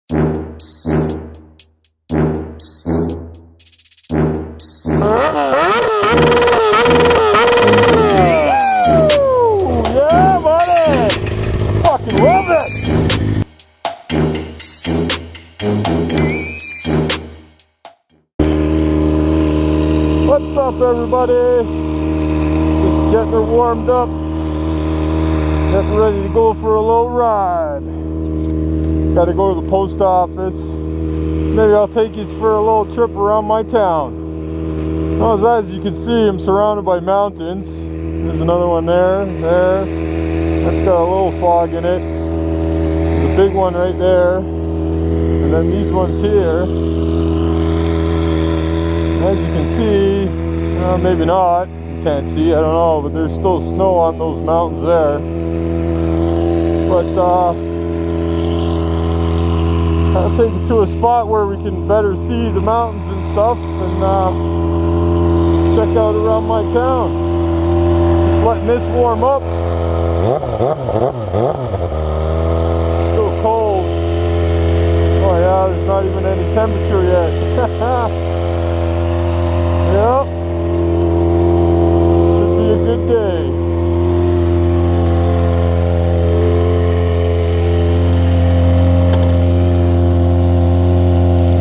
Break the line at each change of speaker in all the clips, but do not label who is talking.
Yeah, buddy! Fucking love it! What's up, everybody? Just getting her warmed up. Getting ready to go for a little ride. Gotta go to the post office. Maybe I'll take you for a little trip around my town. Well, as you can see, I'm surrounded by mountains. There's another one there. That's got a little fog in it. There's a big one right there. And then these ones here. As you can see, maybe not. You can't see, I don't know, but there's still snow on those mountains there. But I'll take you to a spot where we can better see the mountains and stuff, and check out around my town. Just letting this warm up. It's still cold. Oh yeah, there's not even any temperature yet. Yep. Should be a good day.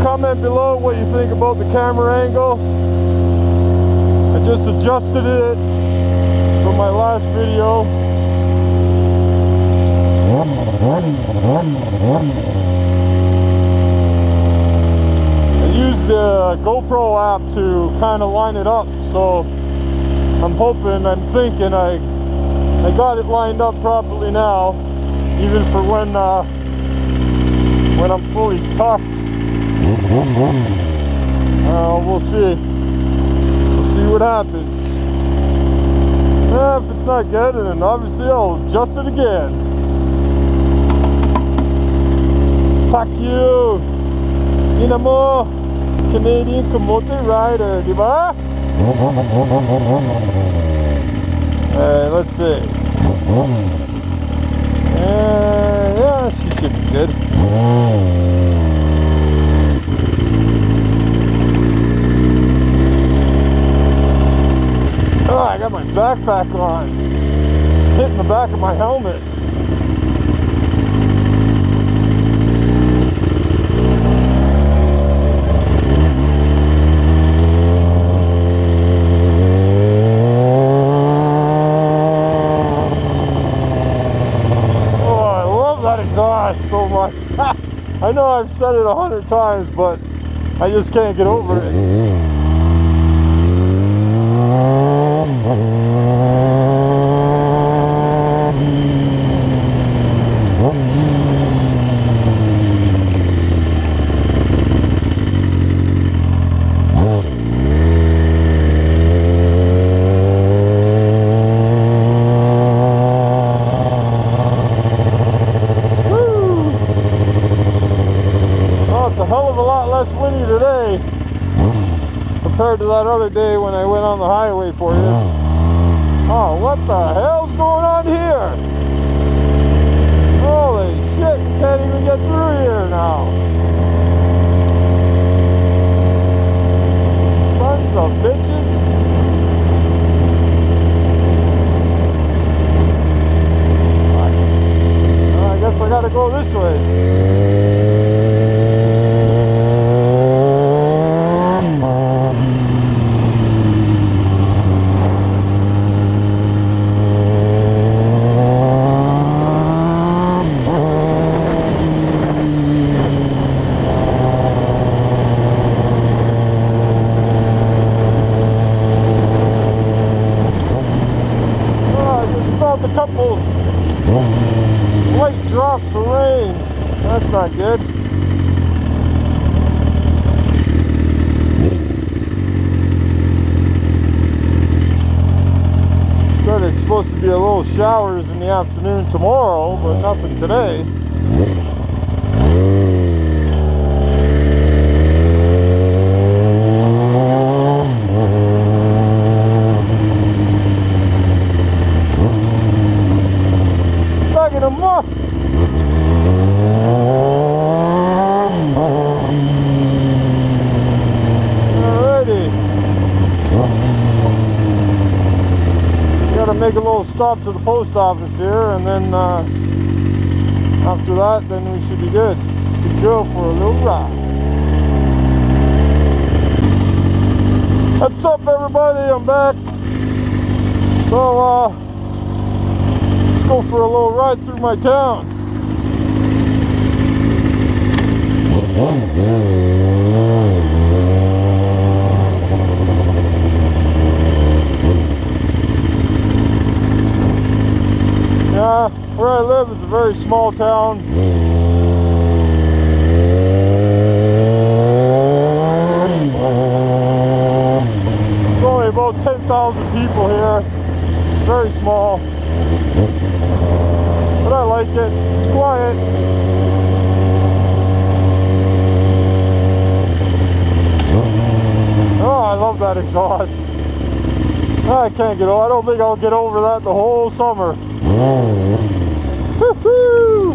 Comment below what you think about the camera angle. I just adjusted it from my last video. I used the GoPro app to kind of line it up, so I'm thinking I got it lined up properly now, even for when I'm fully tucked. We'll see. We'll see what happens. If it's not good, then obviously I'll adjust it again. Fuck you! Inamo! Canadian Kamote rider, diba? Let's see. Yeah, she should be good. Oh, I got my backpack on. It's hitting the back of my helmet. Oh, I love that exhaust so much. I know I've said it 100 times, but I just can't get over it. Windy today compared to that other day when I went on the highway for this. Oh, what the hell's going on here? Holy shit, you can't even get through here now. Sons of bitches. I guess I gotta go this way. A couple light drops of rain. That's not good. Said it's supposed to be a little showers in the afternoon tomorrow, but nothing today. Back in a month. make a little stop to the post office here, and then after that, then we should be good to go for a little ride. What's up, everybody? I'm back. So let's go for a little ride through my town. Yeah, where I live is a very small town. There's only about 10,000 people here. Very small. But I like it. It's quiet. Oh, I love that exhaust. I can't get over. I don't think I'll get over that the whole summer. Woo-hoo!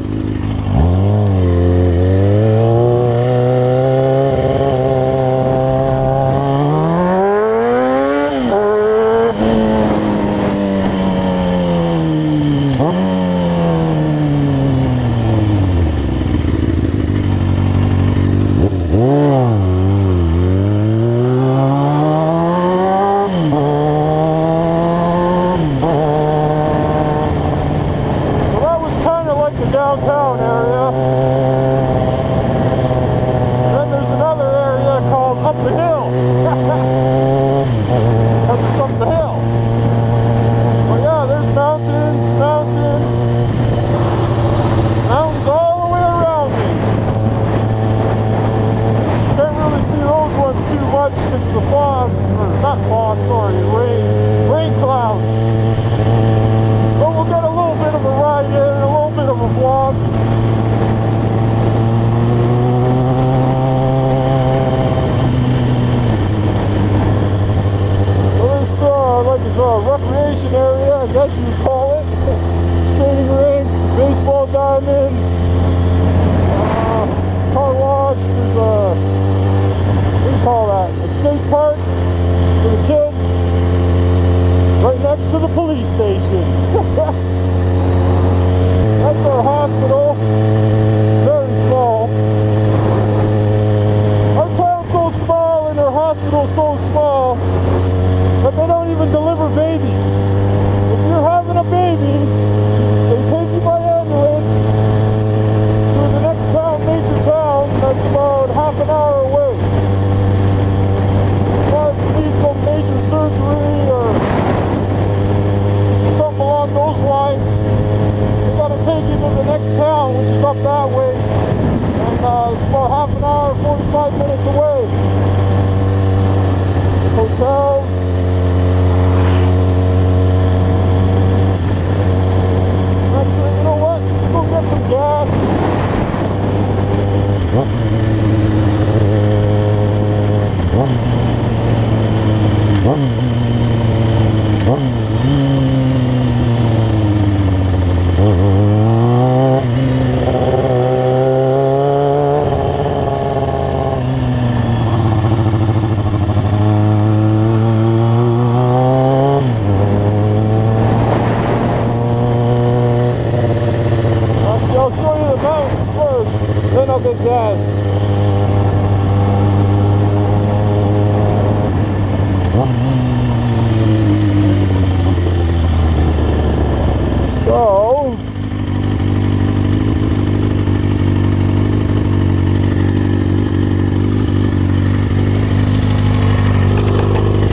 Downtown area. Then there's another area called Up the Hill. Because it's up the hill. But yeah, there's mountains all the way around me. Can't really see those ones too much because of the fog, or not fog, sorry, rain clouds. But we'll get a little bit of a ride in, a little bit of a vlog. So this like it's a recreation area, I guess you would call it. Skating rink, baseball diamonds, car wash. There's a, what do you call that? A skate park for the kids. Right next to the police station. That's our hospital. Very small. Our town's so small and our hospital's so small that they don't even deliver babies. If you're having a baby, they take you by ambulance to the next town, major town, that's about half an hour away. If you need some major surgery or something along those lines, they gotta take you to the next town, which is up that way, and it's about half an hour, 45 minutes away. Hotels. Actually, you know what? Let's go get some gas. I'll show you the mountains first, then I'll get gas. So,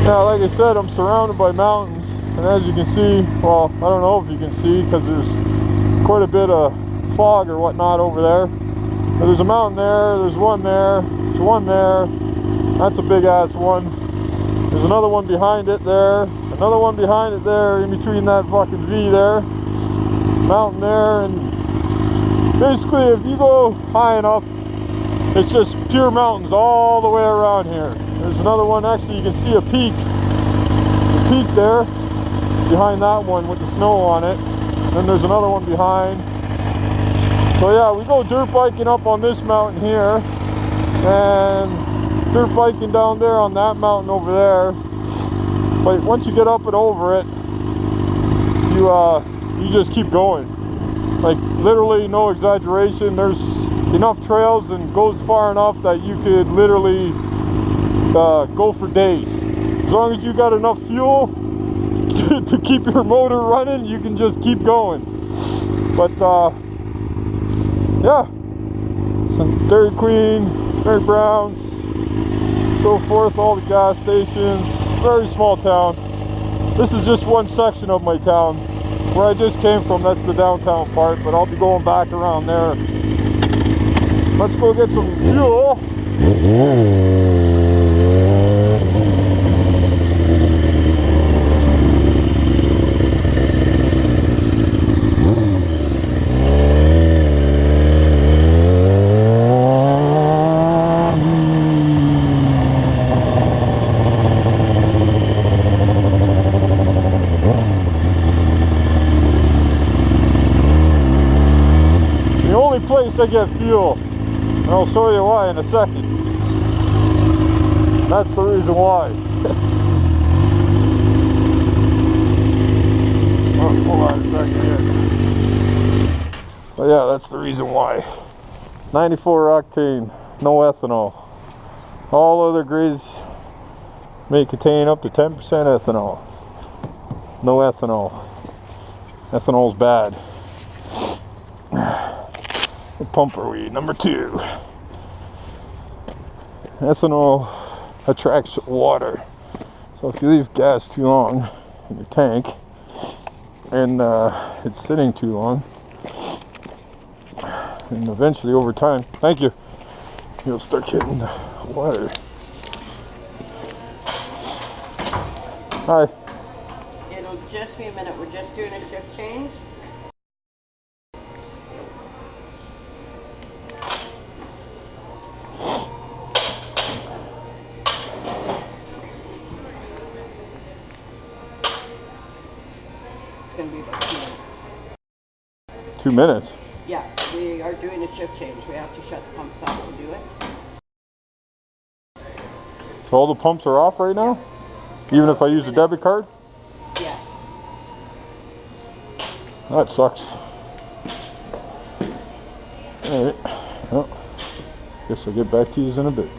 yeah, like I said, I'm surrounded by mountains, and as you can see, well, I don't know if you can see because there's quite a bit of fog or whatnot over there. But there's a mountain there, there's one there, there's one there. That's a big ass one. There's another one behind it there, another one behind it there, in between that fucking V there. Mountain there, and basically if you go high enough, it's just pure mountains all the way around here. There's another one, actually you can see a peak. The peak there, behind that one with the snow on it. Then there's another one behind. So yeah, we go dirt biking up on this mountain here, and dirt biking down there on that mountain over there. But once you get up and over it, you just keep going. Like literally, no exaggeration. There's enough trails and goes far enough that you could literally go for days. As long as you got enough fuel to keep your motor running, you can just keep going. But yeah, some Dairy Queen, Mary Brown's, so forth, all the gas stations. Very small town. This is just one section of my town. Where I just came from, that's the downtown part, but I'll be going back around there. Let's go get some fuel. Place I get fuel, and I'll show you why in a second. That's the reason why. Oh, hold on a second here. But yeah, that's the reason why. 94 octane, no ethanol. All other grades may contain up to 10% ethanol. No ethanol. Ethanol's bad. What pump are we? Number 2. Ethanol attracts water. So if you leave gas too long in your tank and it's sitting too long, and eventually over time, thank you, you'll start getting water. Hi.
It'll just be a minute. We're just doing a shift change. Going to be about 2 minutes.
2 minutes?
Yeah, we are doing a shift change. We have to shut the pumps off to do it.
So all the pumps are off right now? Yeah. Even if I use a debit card?
Yes.
That sucks. Alright. Well, guess I'll get back to you in a bit.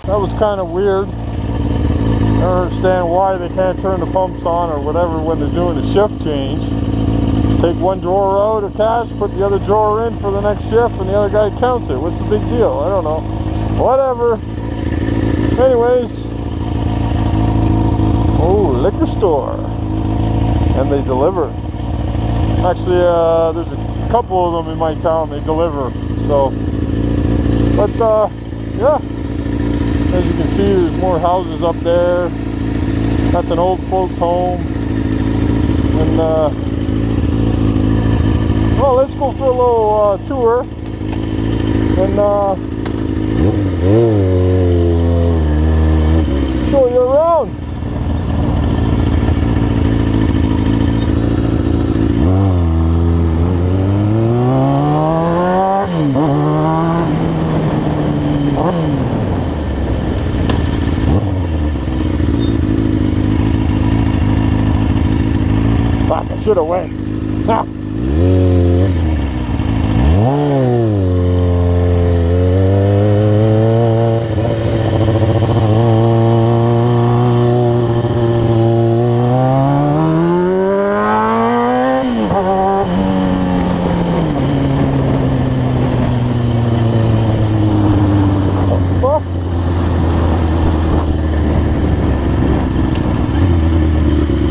That was kind of weird. I don't understand why they can't turn the pumps on or whatever when they're doing a shift change. Just take one drawer out of cash, put the other drawer in for the next shift, and the other guy counts it. What's the big deal? I don't know. Whatever. Anyways. Oh, liquor store. And they deliver. Actually, there's a couple of them in my town. They deliver. So, but yeah. As you can see, there's more houses up there. That's an old folks home. And well, let's go for a little tour. And show you around. Should have went. Ah.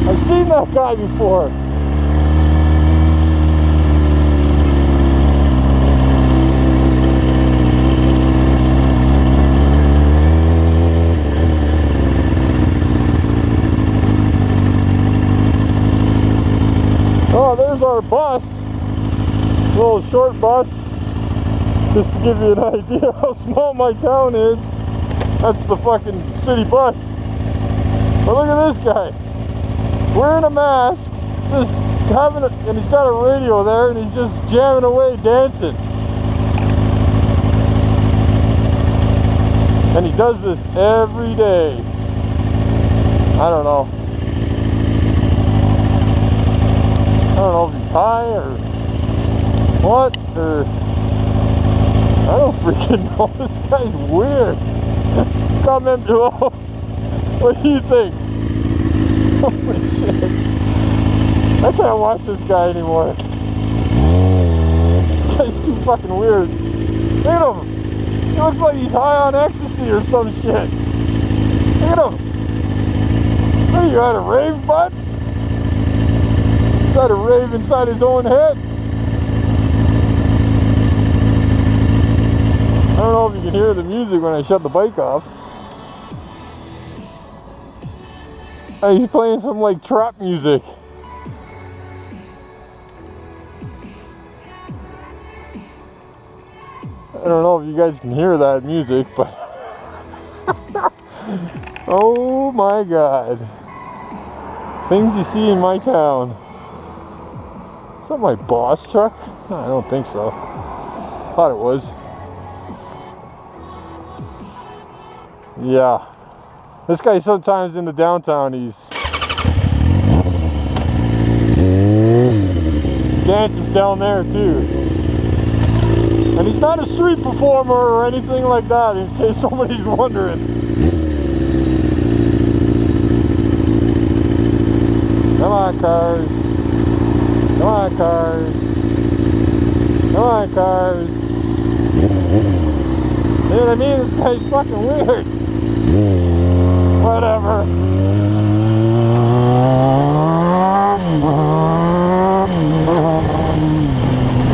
I've seen that guy before. There's our bus, little short bus, just to give you an idea how small my town is. That's the fucking city bus. But look at this guy, wearing a mask, just having a, and he's got a radio there, and he's just jamming away, dancing. And he does this every day. I don't know. don't know if he's high or what, or I don't freaking know. This guy's weird. Comment below. What do you think? Holy shit. I can't watch this guy anymore. This guy's too fucking weird. Look at him. He looks like he's high on ecstasy or some shit. Look at him. What are you, at a rave, bud? He's at a rave inside his own head. I don't know if you can hear the music when I shut the bike off. He's playing some like trap music. I don't know if you guys can hear that music, but oh my god. Things you see in my town. Is that my boss truck? No, I don't think so. Thought it was. Yeah. This guy sometimes in the downtown, he's dances down there too. And he's not a street performer or anything like that, in case somebody's wondering. Come on, cars. Come on, cars. Come on, cars. You know what I mean? This guy's fucking weird. Whatever.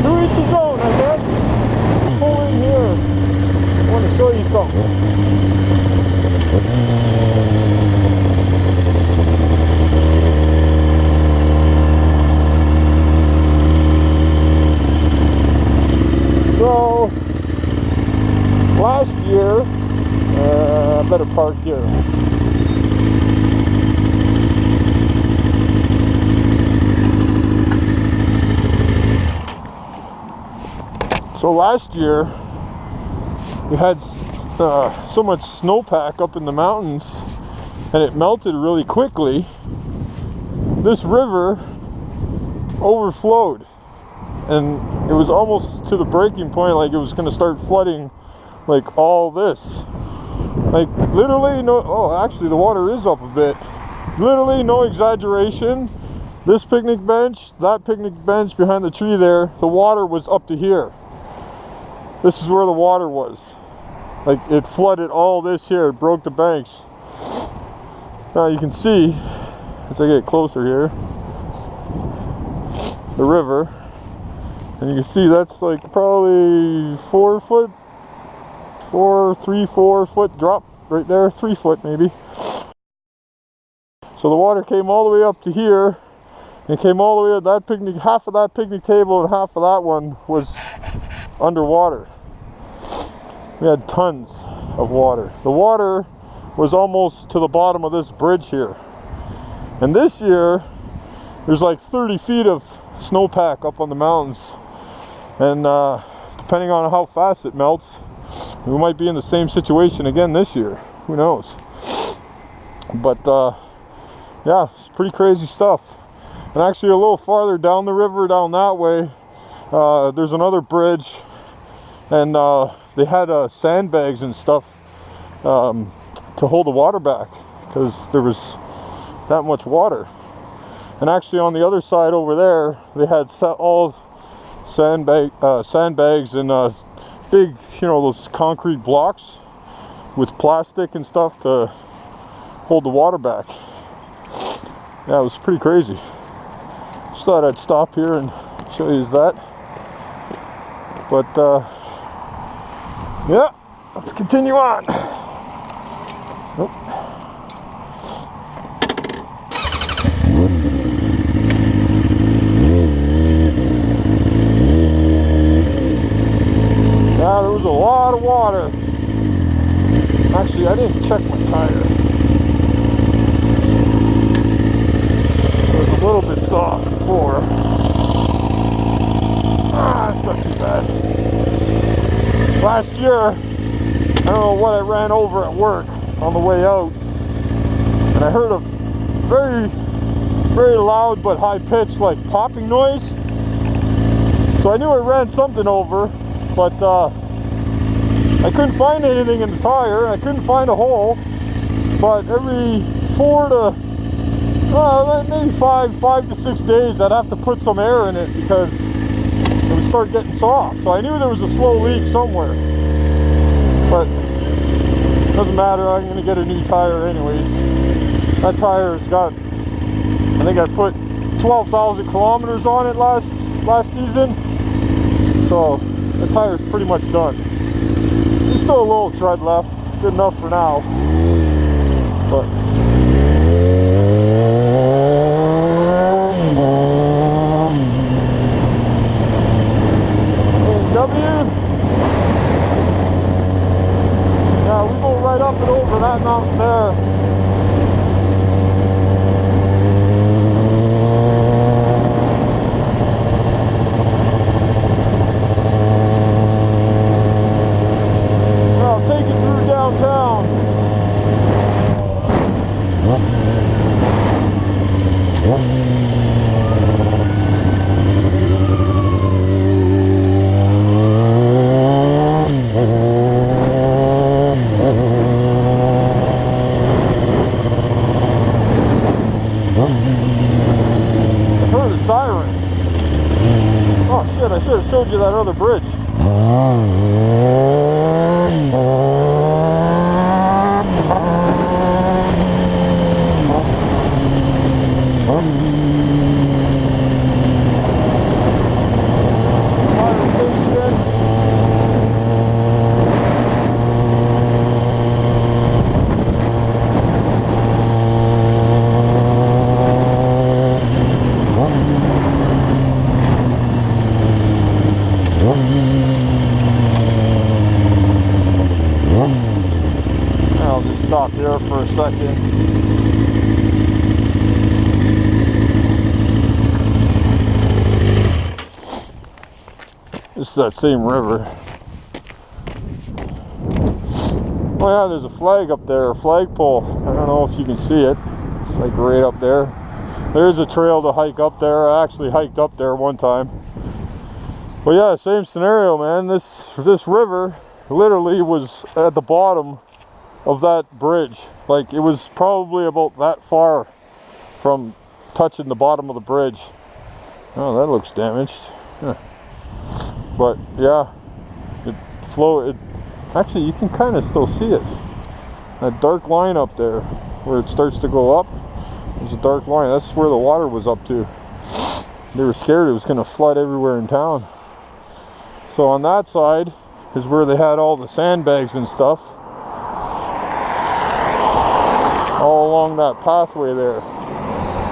To each his own, I guess. Pull in here. I want to show you something. So, last year, I better park here. So last year, we had so much snowpack up in the mountains, and it melted really quickly. This river overflowed, and it was almost to the breaking point, like it was going to start flooding like all this. Like literally no, oh actually the water is up a bit. Literally no exaggeration. This picnic bench, that picnic bench behind the tree there, the water was up to here. This is where the water was. Like it flooded all this here, it broke the banks. Now you can see, as I get closer here, the river. And you can see that's like probably 4 foot, 3, 4 foot drop right there, 3 foot maybe. So the water came all the way up to here and came all the way up that picnic, half of that picnic table and half of that one was underwater. We had tons of water. The water was almost to the bottom of this bridge here. And this year, there's like 30 feet of snowpack up on the mountains. And depending on how fast it melts, we might be in the same situation again this year. Who knows? But yeah, it's pretty crazy stuff. And actually a little farther down the river, down that way, there's another bridge. And they had sandbags and stuff to hold the water back because there was that much water. And actually on the other side over there, they had all sandbags and big, you know, those concrete blocks with plastic and stuff to hold the water back. Yeah, it was pretty crazy. Just thought I'd stop here and show you that. But yeah, let's continue on. Nope. Yeah, there was a lot of water. Actually, I didn't check my tire. It was a little bit soft before. It's not too bad. Last year, I don't know what I ran over at work on the way out, and I heard a very very loud but high pitched, like popping noise. So I knew I ran something over, but I couldn't find anything in the tire. I couldn't find a hole. But every 4 to maybe 5 to 6 days, I'd have to put some air in it because it would start getting soft. So I knew there was a slow leak somewhere. But it doesn't matter, I'm going to get a new tire anyways. That tire's got, I think I put 12,000 kilometers on it last season. So the tire's pretty much done. There's still a little tread left, good enough for now. But yeah, we go right up and over that mountain there. I'll take you through downtown. Oh shit, I should have showed you that other bridge. Fire station. I'll just stop here for a second. This is that same river. Oh yeah, there's a flag up there, a flagpole. I don't know if you can see it. It's like right up there. There's a trail to hike up there. I actually hiked up there one time. But yeah, same scenario, man. This river literally was at the bottom of that bridge. Like, it was probably about that far from touching the bottom of the bridge. Oh, that looks damaged. Huh. But yeah, actually you can kind of still see it. That dark line up there where it starts to go up, there's a dark line. That's where the water was up to. They were scared it was going to flood everywhere in town. So on that side is where they had all the sandbags and stuff all along that pathway there.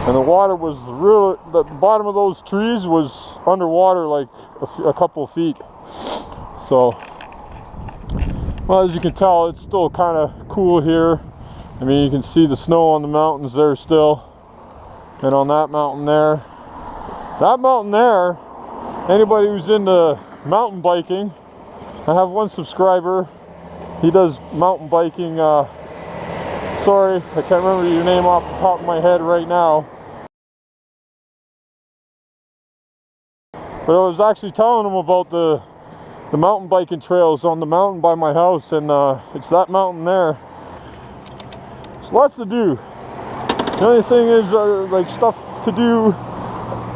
And the water was really, the bottom of those trees was underwater like a couple of feet. So, well, as you can tell, it's still kind of cool here. I mean, you can see the snow on the mountains there still. And on that mountain there. That mountain there, anybody who's into mountain biking, I have one subscriber. He does mountain biking. Sorry, I can't remember your name off the top of my head right now. But I was actually telling him about the mountain biking trails on the mountain by my house, and it's that mountain there. There's lots to do. The only thing is, like, stuff to do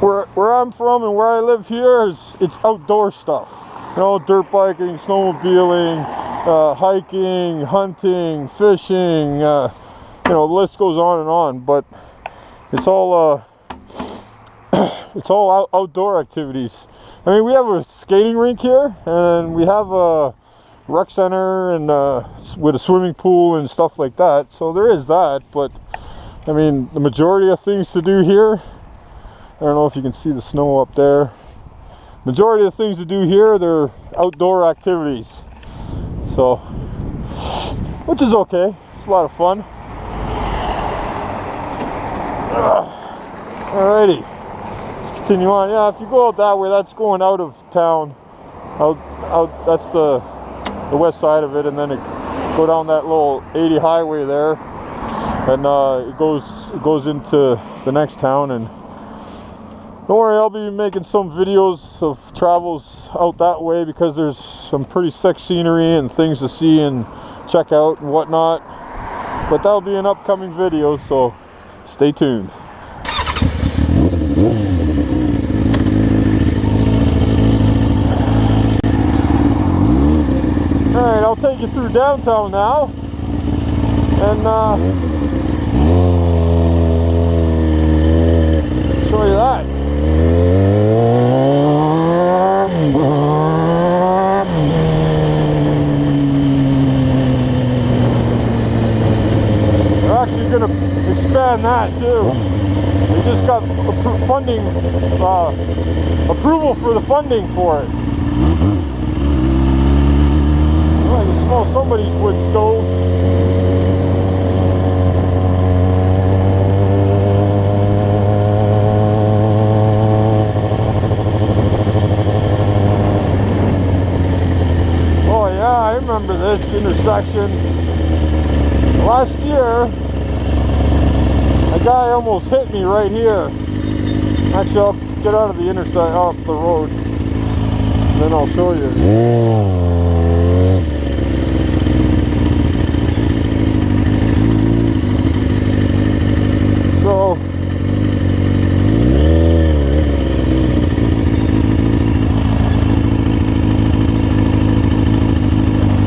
where I'm from and where I live here is it's outdoor stuff. You know, dirt biking, snowmobiling, hiking, hunting, fishing, you know, the list goes on and on. But it's all it's all outdoor activities. I mean, we have a skating rink here, and we have a rec center and with a swimming pool and stuff like that. So there is that. But I mean, the majority of things to do here, I don't know if you can see the snow up there. Majority of things to do here, they're outdoor activities. So, which is okay. It's a lot of fun. Alrighty, let's continue on. Yeah, if you go out that way, that's going out of town. Out. That's the west side of it, and then go down that little 80 highway there. and it goes into the next town. And don't worry, I'll be making some videos of travels out that way, because there's some pretty sick scenery and things to see and check out and whatnot. But that'll be an upcoming video, so stay tuned. Alright, I'll take you through downtown now, and show you that. They're actually going to expand that too. They just got funding, approval for the funding for it. Oh, I can smell somebody's wood stove. Oh yeah, I remember this intersection. Last year, a guy almost hit me right here. Actually, I'll get out of the intersection, off the road, and then I'll show you.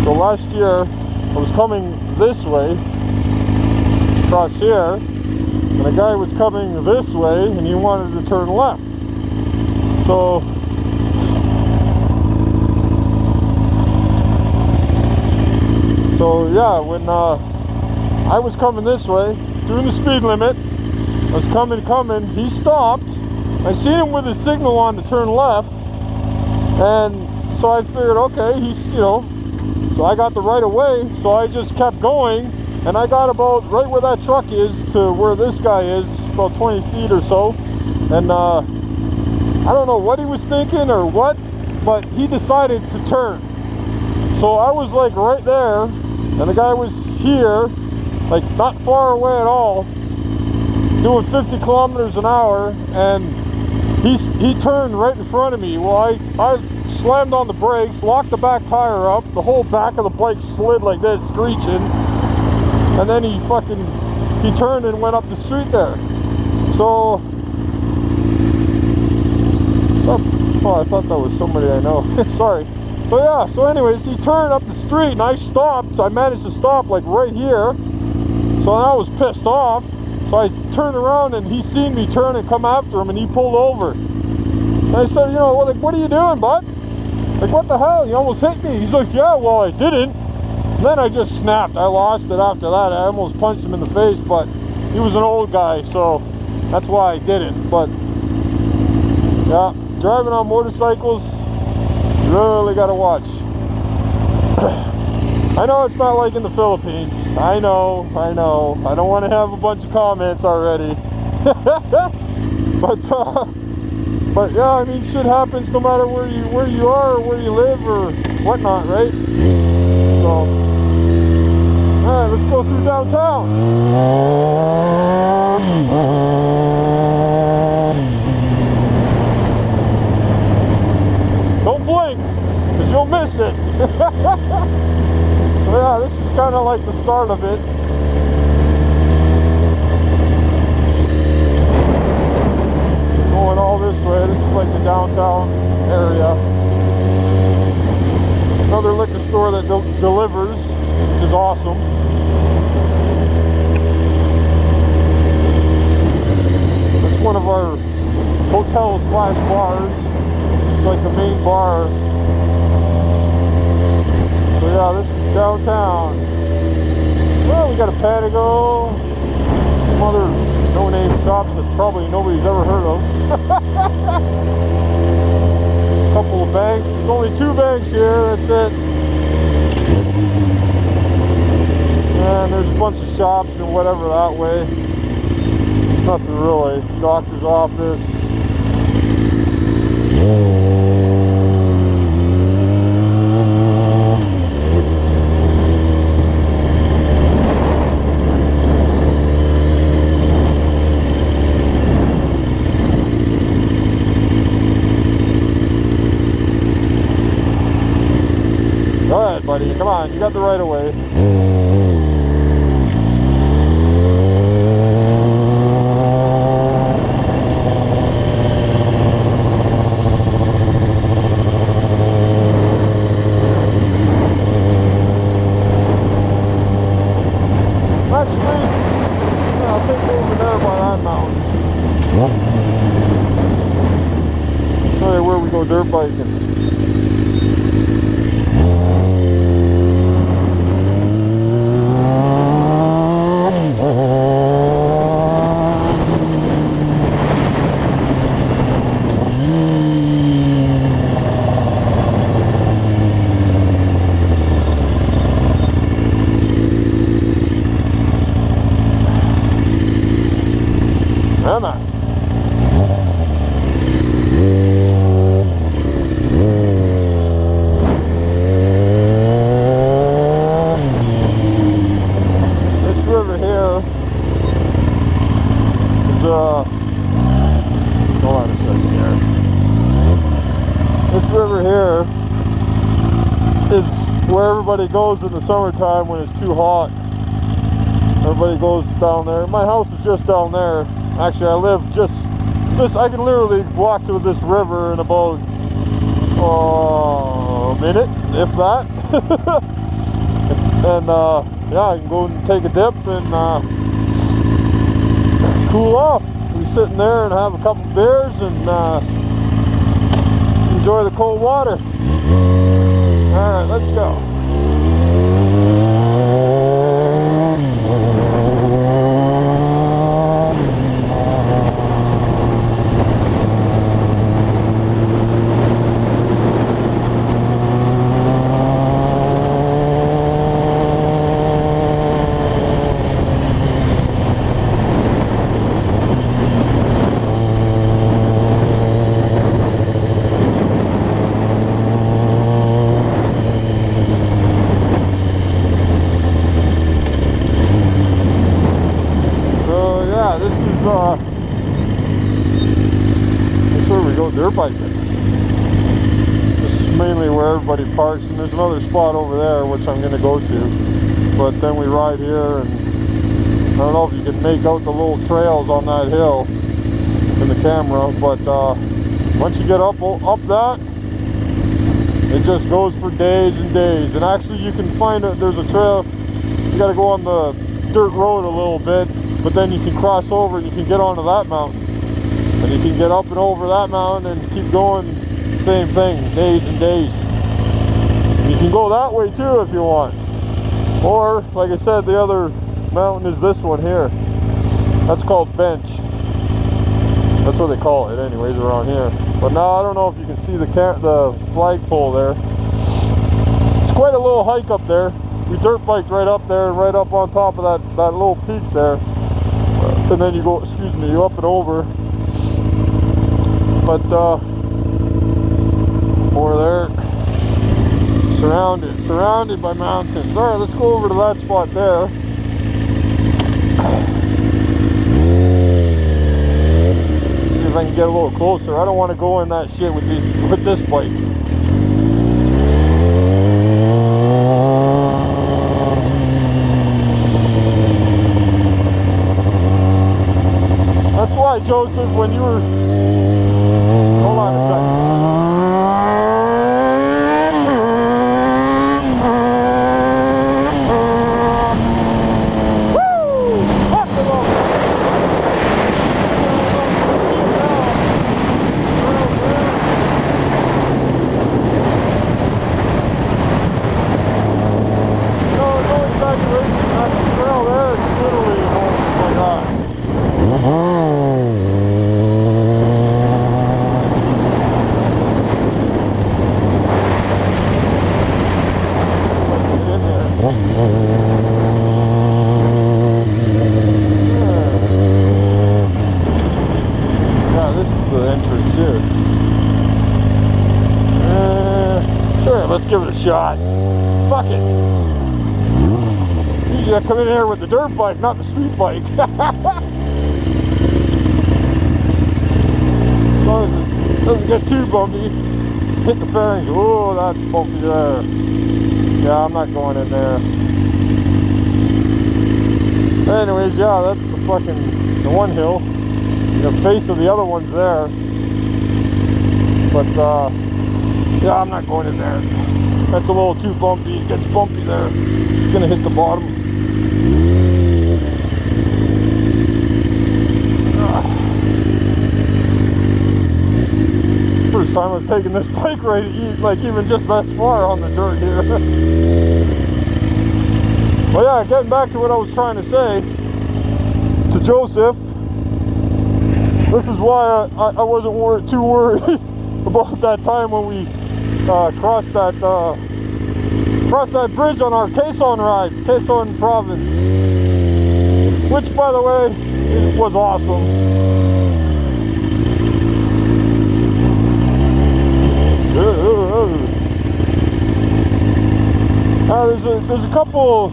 So last year, I was coming this way, across here, and a guy was coming this way, and he wanted to turn left. So yeah, when I was coming this way, doing the speed limit, I was coming, he stopped. I seen him with his signal on to turn left, and so I figured, okay, he's, you know, so I got the right of way, so I just kept going, and I got about right where that truck is to where this guy is, about 20 feet or so, and I don't know what he was thinking or what, but he decided to turn. So I was like right there, and the guy was here, like not far away at all, doing 50 kilometers an hour, and he turned right in front of me. Well, I slammed on the brakes, locked the back tire up, the whole back of the bike slid like this, screeching, and then he turned and went up the street there. So, oh, I thought that was somebody I know. Sorry. So yeah, so anyways, he turned up the street and I stopped. I managed to stop like right here. So I was pissed off. So I turned around and he seen me turn and come after him, and he pulled over. And I said, you know, like, what are you doing, bud? Like, what the hell? You almost hit me. He's like, yeah, well, I didn't. And then I just snapped. I lost it after that. I almost punched him in the face, but he was an old guy, so that's why I didn't. But yeah, driving on motorcycles, you really got to watch. I know it's not like in the Philippines. I know. I don't want to have a bunch of comments already. But yeah, I mean, shit happens no matter where you are or where you live or whatnot, right? So, alright, let's go through downtown. Don't blink, because you'll miss it. So yeah, this is kind of like the start of it. Going all this way, this is like the downtown area. Another liquor store that delivers, which is awesome. It's one of our hotels / bars. It's like the main bar. So yeah, this is downtown. Well, we got a Patago, some other no-name shops that probably nobody's ever heard of. A couple of banks. There's only 2 banks here, that's it. And there's a bunch of shops and whatever that way. Nothing really. Doctor's office. fine. You got the right of way. Actually, I'll take over there by that mountain. Show you where we go dirt biking. This river here is hold on a second here. This river here is where everybody goes in the summertime when it's too hot. Everybody goes down there. My house is just down there. Actually, I live just I can literally walk to this river in about a minute, if that. And yeah, I can go and take a dip and cool off. We sit in there and have a couple beers and enjoy the cold water. Alright, let's go. That's where we go dirt biking. This is mainly where everybody parks, and there's another spot over there which I'm going to go to. But then we ride here, and I don't know if you can make out the little trails on that hill in the camera, but once you get up that, it just goes for days and days. And actually you can find there's a trail, you got to go on the dirt road a little bit, but then you can cross over and you can get onto that mountain, and you can get up and over that mountain and keep going, same thing, days and days. And you can go that way too if you want, or like I said, the other mountain is this one here. That's called Bench. That's what they call it anyways around here. But now I don't know if you can see the flagpole there. It's quite a little hike up there. We dirt biked right up there, right up on top of that little peak there. And then you go, excuse me, you up and over. But over there, surrounded by mountains. All right, let's go over to that spot there. See if I can get a little closer. I don't want to go in that shit with this bike. That's why, Joseph, when you were... Hold on a second. Woo! Fuck it up. No, it's no exaggeration. That trail there is literally, oh my God. Yeah, this is the entrance here. Sure, let's give it a shot. Fuck it. Usually I come in here with the dirt bike, not the street bike. As long as it doesn't get too bumpy. Hit the fairings. Oh, that's bumpy there. Yeah, I'm not going in there. Anyways, yeah, that's the one hill. The face of the other one's there. But yeah, I'm not going in there. That's a little too bumpy. It gets bumpy there. It's gonna hit the bottom. First time I've taken this bike ride, like even just that far on the dirt here. Well, yeah, getting back to what I was trying to say to Joseph. This is why I wasn't too worried about that time when we crossed that bridge on our Quezon ride, Quezon province, which, by the way, was awesome. There's a couple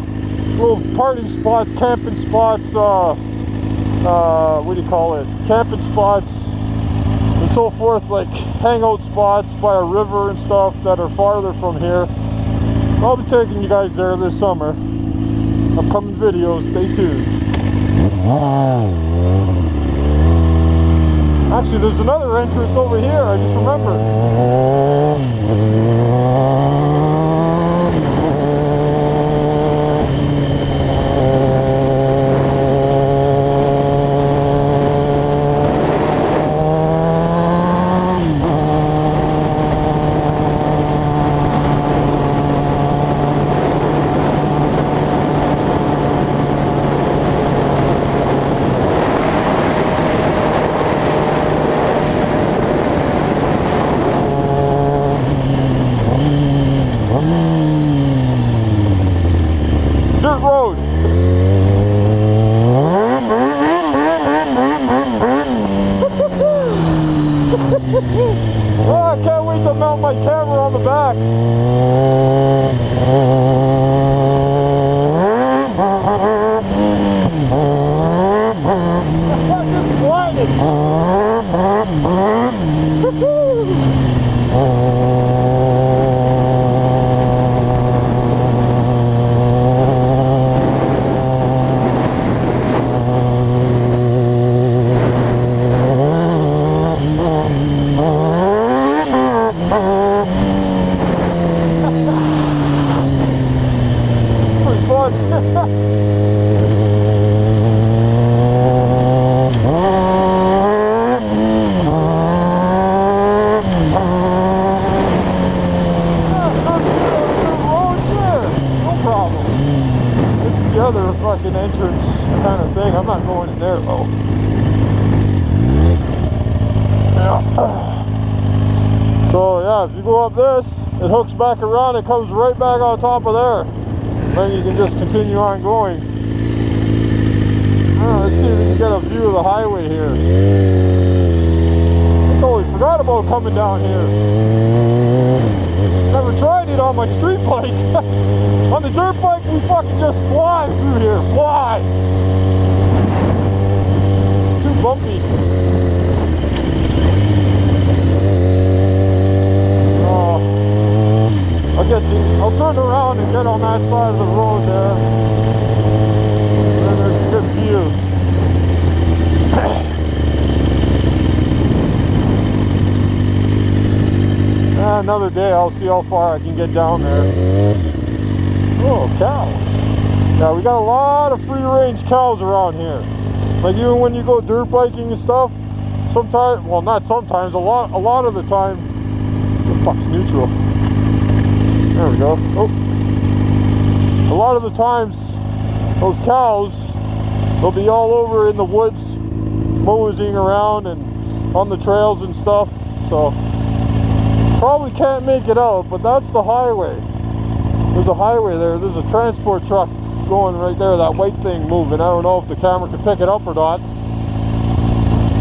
little party spots, camping spots, what do you call it, camping spots and so forth, like hangout spots by a river and stuff that are farther from here. I'll be taking you guys there this summer. Upcoming videos, stay tuned. Actually, there's another entrance over here, I just remembered. Dirt road. Oh, I can't wait to mount my camera on the back. Just sliding. Pretty fun. Other fucking entrance kind of thing. I'm not going in there though. Yeah. So yeah, if you go up this, it hooks back around, it comes right back on top of there. Then you can just continue on going. Let's see if we can get a view of the highway here. I totally forgot about coming down here. Never tried it on my street bike. On the dirt bike, we fucking just fly through here. Fly! It's too bumpy. I'll turn around and get on that side of the road there. And there's a good view. Another day, I'll see how far I can get down there. Oh, cows. Yeah, we got a lot of free-range cows around here. Like even when you go dirt biking and stuff, sometimes, well not sometimes, a lot of the time, the fuck's neutral. There we go. Oh. A lot of the times, those cows, they'll be all over in the woods, moseying around and on the trails and stuff, so probably can't make it out, but that's the highway. There's a highway there. There's a transport truck going right there, that white thing moving. I don't know if the camera can pick it up or not,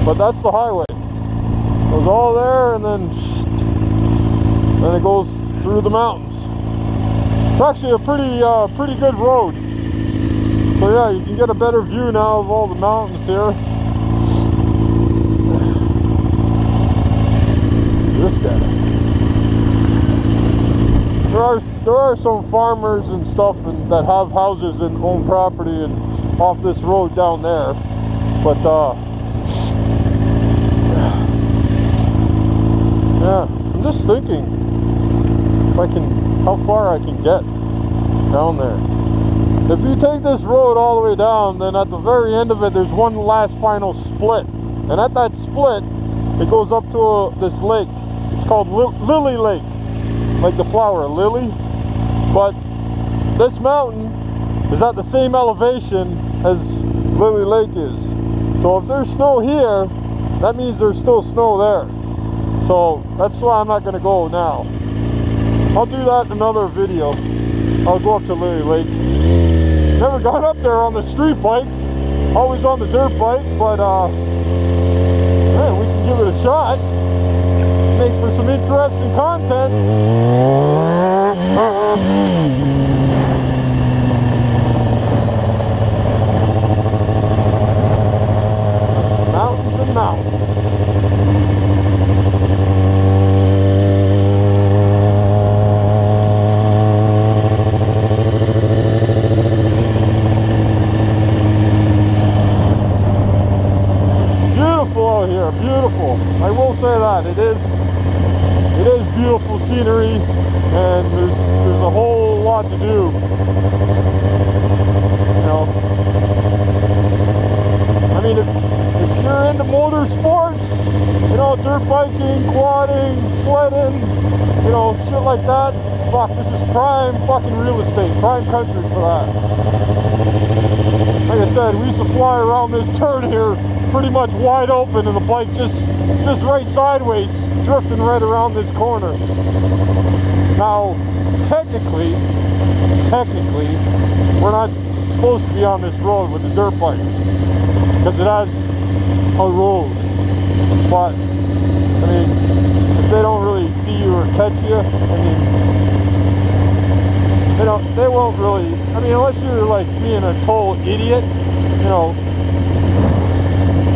but that's the highway. It goes all there and then it goes through the mountains. It's actually a pretty good road. So yeah, you can get a better view now of all the mountains here. This guy. there are some farmers and stuff that have houses and own property and off this road down there, but yeah, I'm just thinking if I can, how far I can get down there. If you take this road all the way down, then at the very end of it, there's one last final split, and at that split, it goes up to this lake. It's called Lily Lake, like the flower lily. But this mountain is at the same elevation as Lily Lake is. So if there's snow here, that means there's still snow there. So that's why I'm not going to go now. I'll do that in another video. I'll go up to Lily Lake. Never got up there on the street bike. Always on the dirt bike, but hey, we can give it a shot. Make for some interesting content. Mountains and mountains. Beautiful out here, beautiful. I will say that it is beautiful scenery, and there's a whole lot to do. You know, I mean, if you're into motorsports, you know, dirt biking, quadding, sledding, you know, shit like that, fuck, this is prime fucking real estate, prime country for that. Like I said, we used to fly around this turn here pretty much wide open, and the bike just right sideways, drifting right around this corner. Now, technically, we're not supposed to be on this road with the dirt bike, because it has a road. But, I mean, if they don't really see you or catch you, I mean, they won't really, I mean, unless you're like being a total idiot, you know,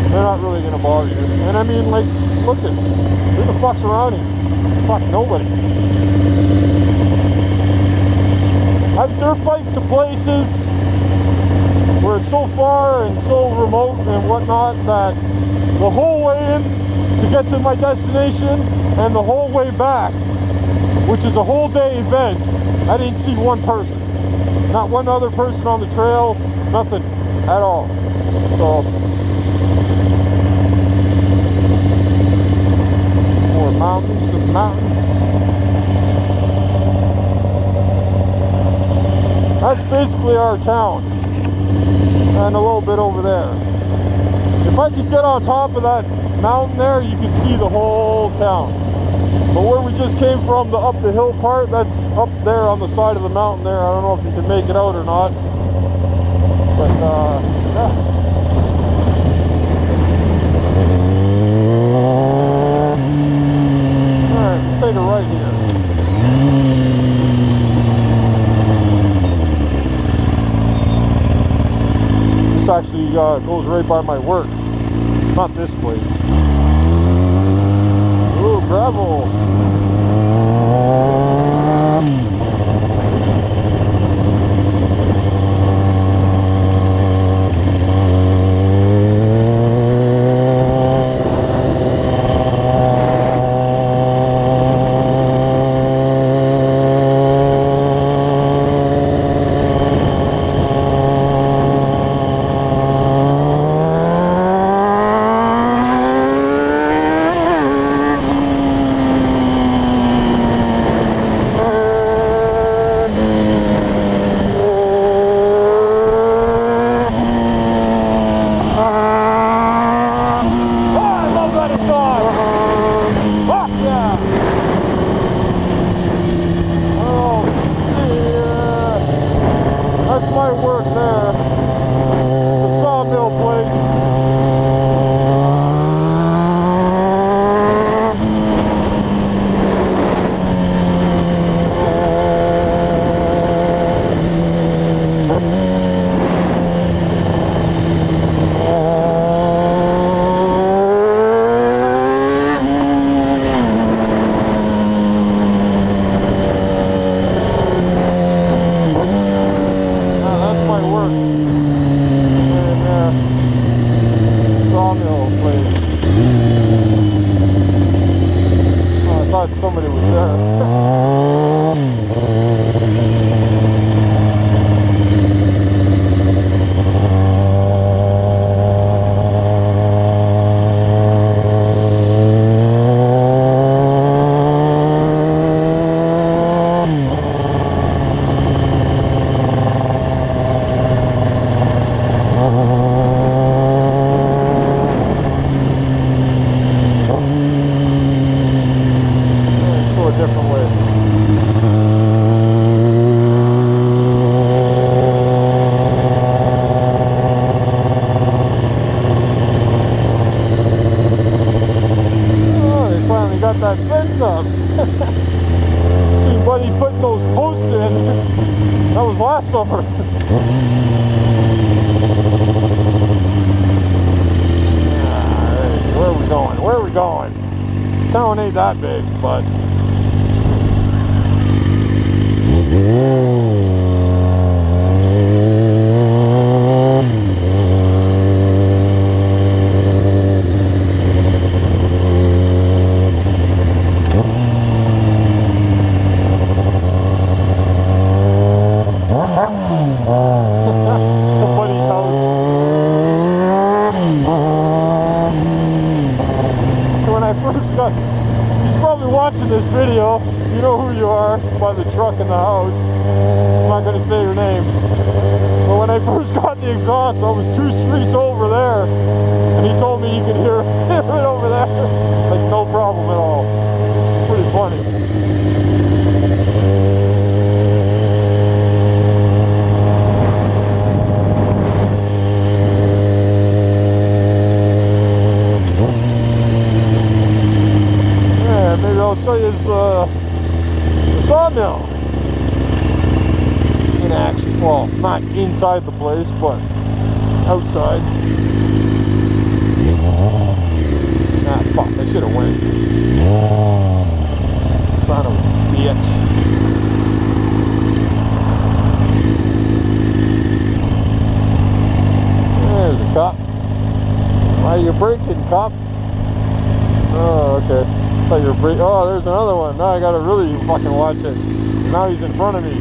they're not really gonna bother you. And I mean, like, look at, who the fuck's around here? Fuck, nobody. I've dirt biked to places where it's so far and so remote and whatnot that the whole way in to get to my destination and the whole way back, which is a whole day event, I didn't see one person. Not one other person on the trail, nothing at all. So, more mountains and mountains. That's basically our town. And a little bit over there. If I could get on top of that mountain there, you can see the whole town. But where we just came from, the up the hill part, that's up there on the side of the mountain there. I don't know if you can make it out or not. But, yeah. Alright, let's take a right here. This actually goes right by my work. Not this place. Ooh, gravel. Where are we going? Where are we going? This town ain't that big, but somebody's house. When I first got, he's probably watching this video. You know who you are by the truck in the house. I'm not going to say your name. But when I first got the exhaust, I was 2 streets over there. And he told me you could hear it over there. Like no problem at all. It's pretty funny. Maybe I'll show you the sawmill in action. Well, not inside the place, but outside. Ah, fuck, I should have went. Son of a bitch. There's a cop. Why are you braking, cop? Oh, okay. Oh, there's another one. Now I gotta really fucking watch it. Now he's in front of me.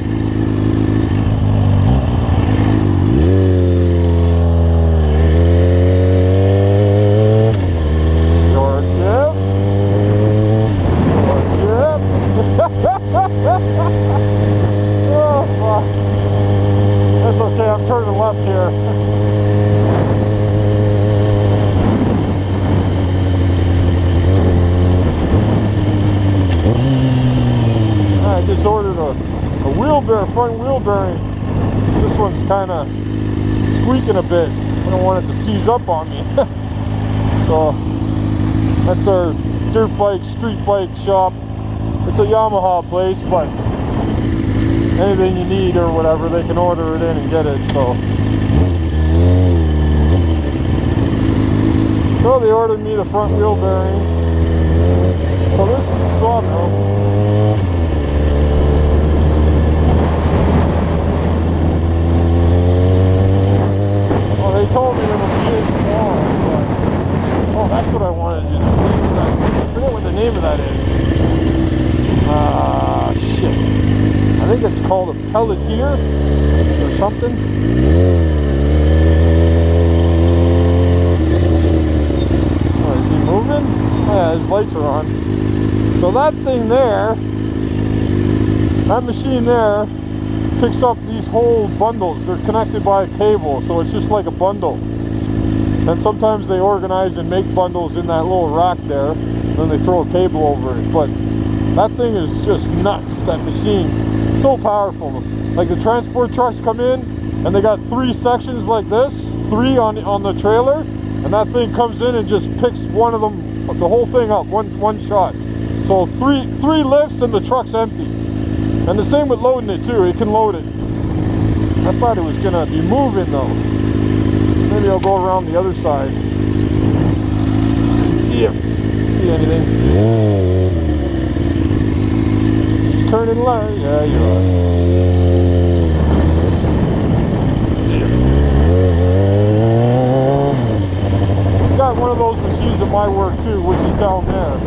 George. Oh, fuck. That's okay, I'm turning left here. I just ordered a front wheel bearing. This one's kind of squeaking a bit. I don't want it to seize up on me. So that's our dirt bike, street bike shop. It's a Yamaha place, but anything you need or whatever, they can order it in and get it. So they ordered me the front wheel bearing. So this is the sawmill. They told me it would be in tomorrow, but oh, that's what I wanted you to see. I forget what the name of that is. Shit. I think it's called a pelletier or something. Oh, is he moving? Oh, yeah, his lights are on. So that thing there, that machine there, picks up these whole bundles. They're connected by a cable, so it's just like a bundle. And sometimes they organize and make bundles in that little rack there, then they throw a cable over it. But that thing is just nuts, that machine. So powerful. Like the transport trucks come in and they got 3 sections like this, 3 on the trailer, and that thing comes in and just picks one of them, the whole thing up, one shot. So three lifts and the truck's empty. And the same with loading it too, it can load it. I thought it was gonna be moving though. Maybe I'll go around the other side and see anything. Turning left, yeah, you're right. See it. Got one of those machines at my work too, which is down there.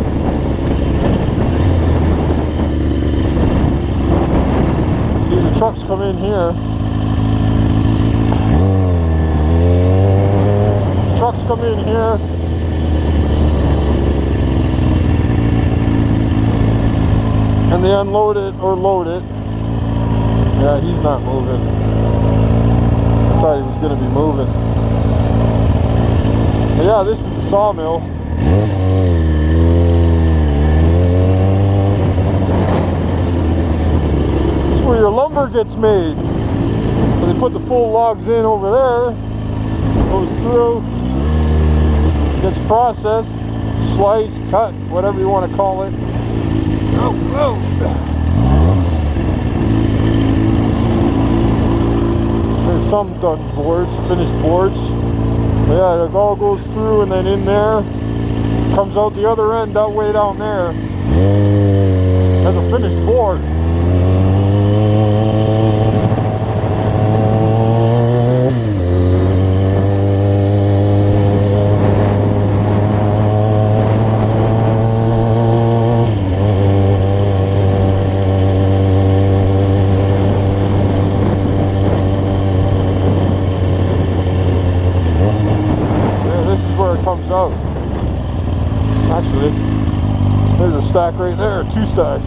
See, the trucks come in here. Trucks come in here. And they unload it or load it. Yeah, he's not moving. I thought he was going to be moving. But yeah, this is the sawmill. This is where your lumber gets made. So they put the full logs in over there. Goes through. Gets processed. Sliced, cut, whatever you want to call it. Oh, oh. some done boards, finished boards. But yeah, it all goes through and then in there, comes out the other end that way down there as a finished board. Out. Actually, there's a stack right there, 2 stacks.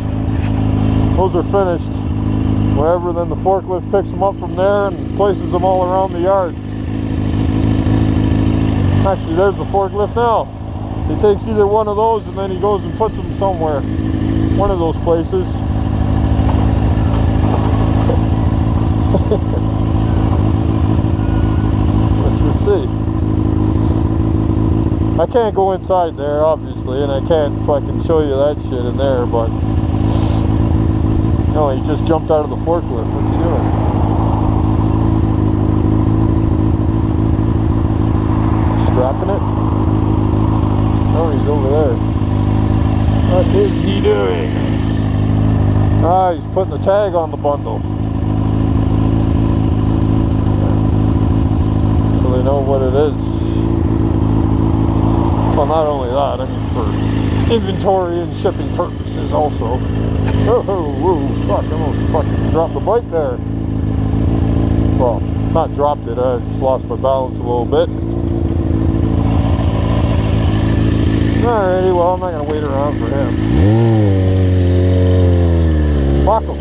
Those are finished. Whatever, then the forklift picks them up from there and places them all around the yard. Actually, there's the forklift now. He takes either one of those and then he goes and puts them somewhere. One of those places. Let's just see. I can't go inside there, obviously, and I can't fucking show you that shit in there, but... No, he just jumped out of the forklift. What's he doing? Strapping it? Oh, he's over there. What is he doing? Ah, he's putting the tag on the bundle. So they know what it is. Well, not only that, I mean for inventory and shipping purposes also. Oh, whoa, fuck, I almost fucking dropped the bike there. Well, not dropped it, I just lost my balance a little bit. Alrighty, well, I'm not going to wait around for him. Fuck him.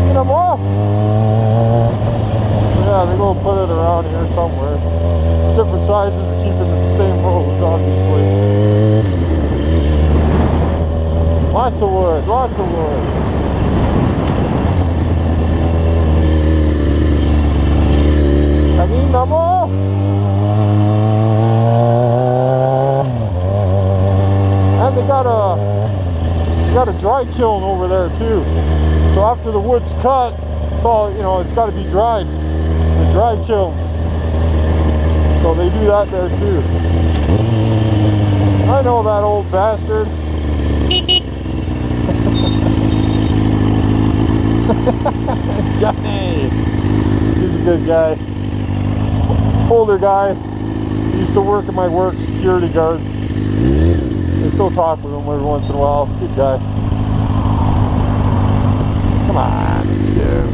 Get him off! Yeah, they're going to put it around here somewhere. Different sizes to keep it in the same rows, obviously. Lots of wood, lots of wood. Again, more. And they got a dry kiln over there too. So after the wood's cut, it's all, you know, it's got to be dried. The dry kiln. So they do that there too. I know that old bastard. Johnny! He's a good guy. Older guy. He used to work at my work, security guard. I still talk with him every once in a while. Good guy. Come on, let's go.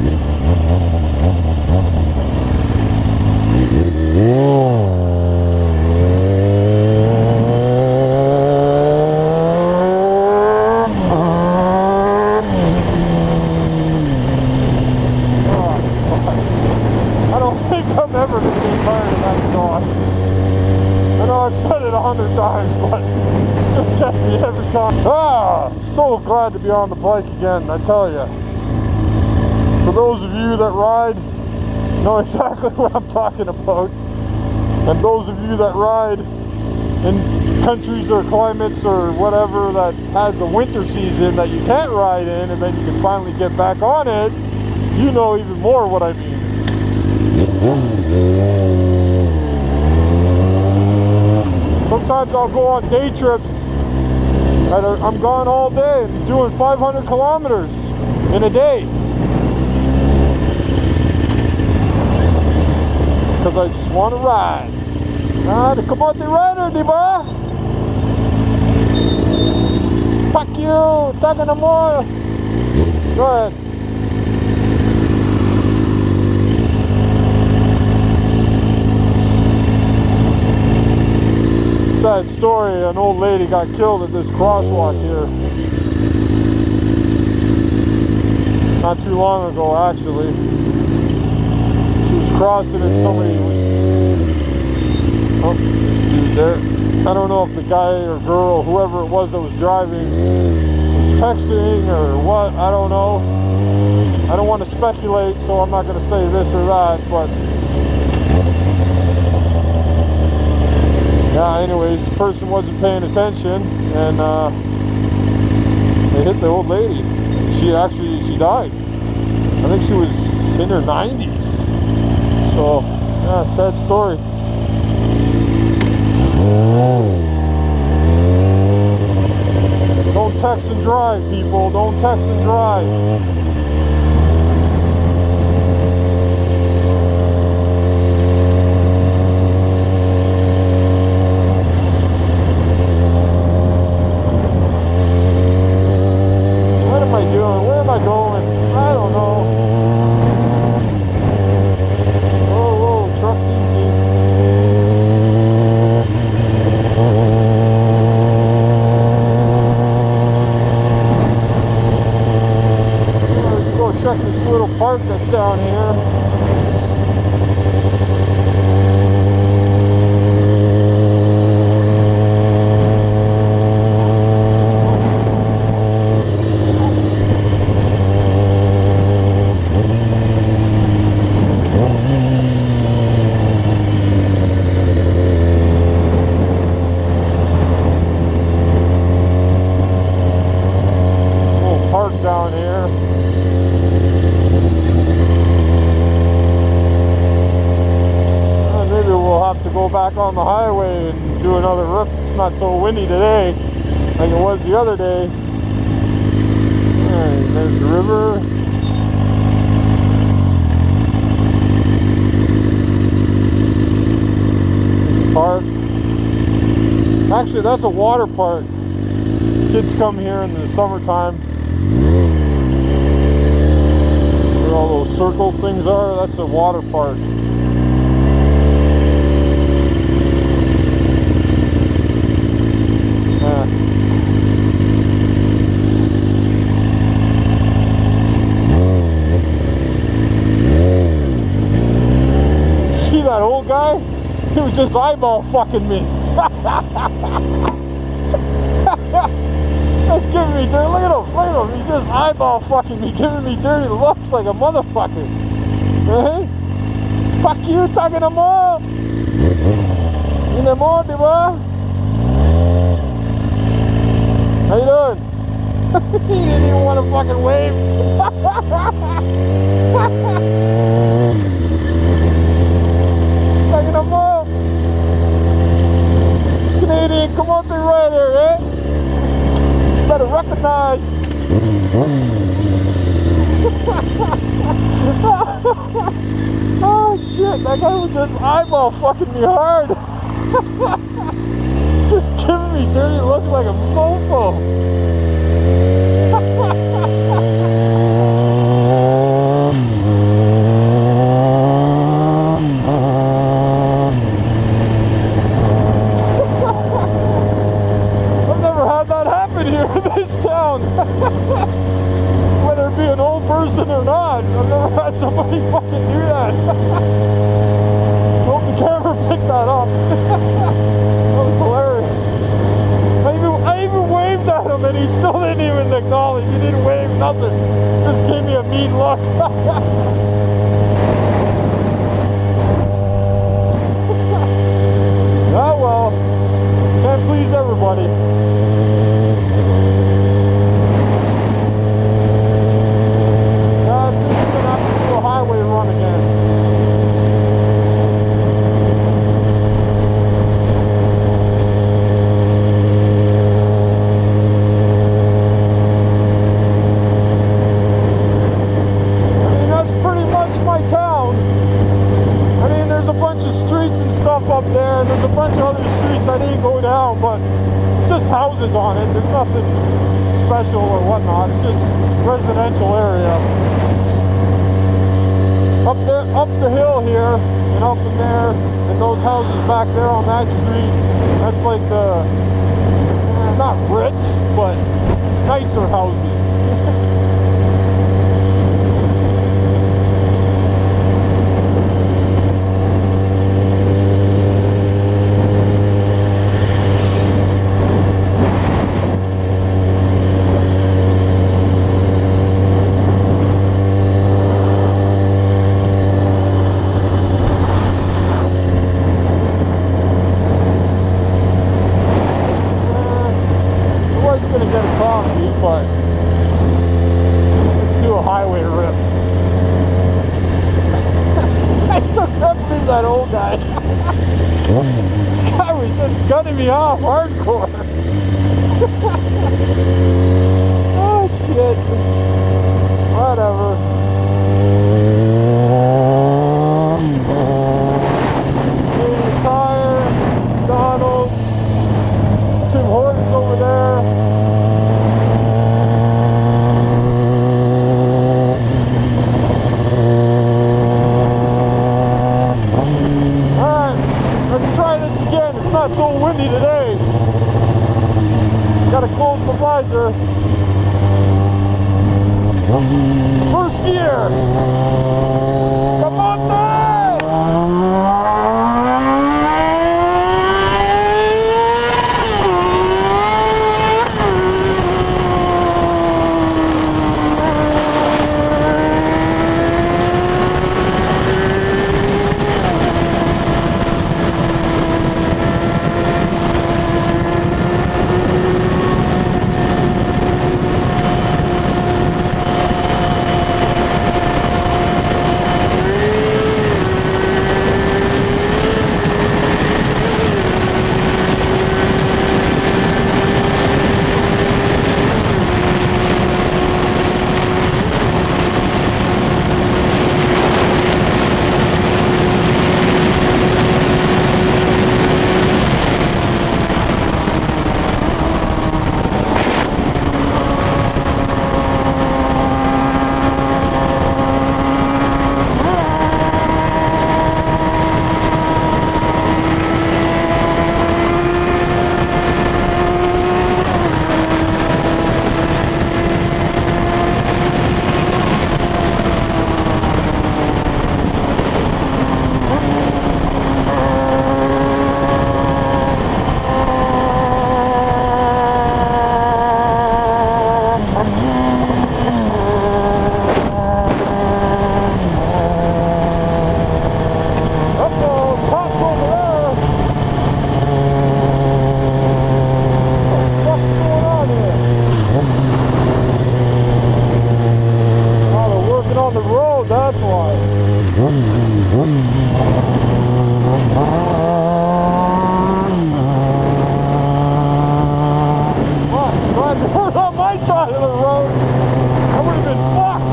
I'm never going to get tired of that exhaust. I know I've said it 100 times, but it just gets me every time. Ah, so glad to be on the bike again, I tell you. For those of you that ride, know exactly what I'm talking about. And those of you that ride in countries or climates or whatever that has a winter season that you can't ride in and then you can finally get back on it, you know even more what I mean. Sometimes I'll go on day trips and I'm gone all day and doing 500 kilometers in a day. Because I just want to ride. Ah, the Kamote rider, diba? Fuck you, taga na mo. Go ahead. Sad story, an old lady got killed at this crosswalk here. Not too long ago, actually. She was crossing and somebody was... Oh, dude there. I don't know if the guy or girl, or whoever it was that was driving, was texting or what, I don't know. I don't want to speculate, so I'm not going to say this or that, but... Yeah, anyways, the person wasn't paying attention, and they hit the old lady. She died. I think she was in their 90s. So, yeah, sad story. Don't text and drive, people. Don't text and drive. Check this little park that's down here. Little park down here. Maybe we'll have to go back on the highway and do another rip. It's not so windy today like it was the other day. Alright, there's the river. Park. Actually, that's a water park. Kids come here in the summertime. Where all those circle things are, that's a water park. See that old guy? He was just eyeball fucking me. That's giving me dirty. Look at him, look at him. He's just eyeball fucking me, giving me dirty looks like a motherfucker. Eh? Fuck you, talking to more. In the more, diba? How you doing? He didn't even want to fucking wave. Talking to more. Canadian Kamote rider, eh? Better recognize. Oh shit, that guy was just eyeball fucking me hard. Just giving me dirty looks like a mofo. I've never had that happen here in this town. Whether it be an old person or not, I've never had somebody fucking do that. Hope the camera picked that up. That was hilarious. I even waved at him and he still didn't even acknowledge. He didn't wave, nothing. Just gave me a mean look. Ah well, can't please everybody. I think we're gonna have to do a highway run again. Up there, and there's a bunch of other streets I didn't go down, but it's just houses on it. There's nothing special or whatnot. It's just residential area. Up there, up the hill here, and up in there, and those houses back there on that street. That's like the not rich, but nicer houses. Gonna get a coffee, but that old guy. Guy was just cutting me off hardcore. Oh shit. Whatever. Canadian Tire, McDonald's, Tim Hortons over there. Alright, let's try this again. It's not so windy today. Gotta close the visor. First gear. Kamote! That's why. What? Glad they weren't on my side of the road. I would have been fucked.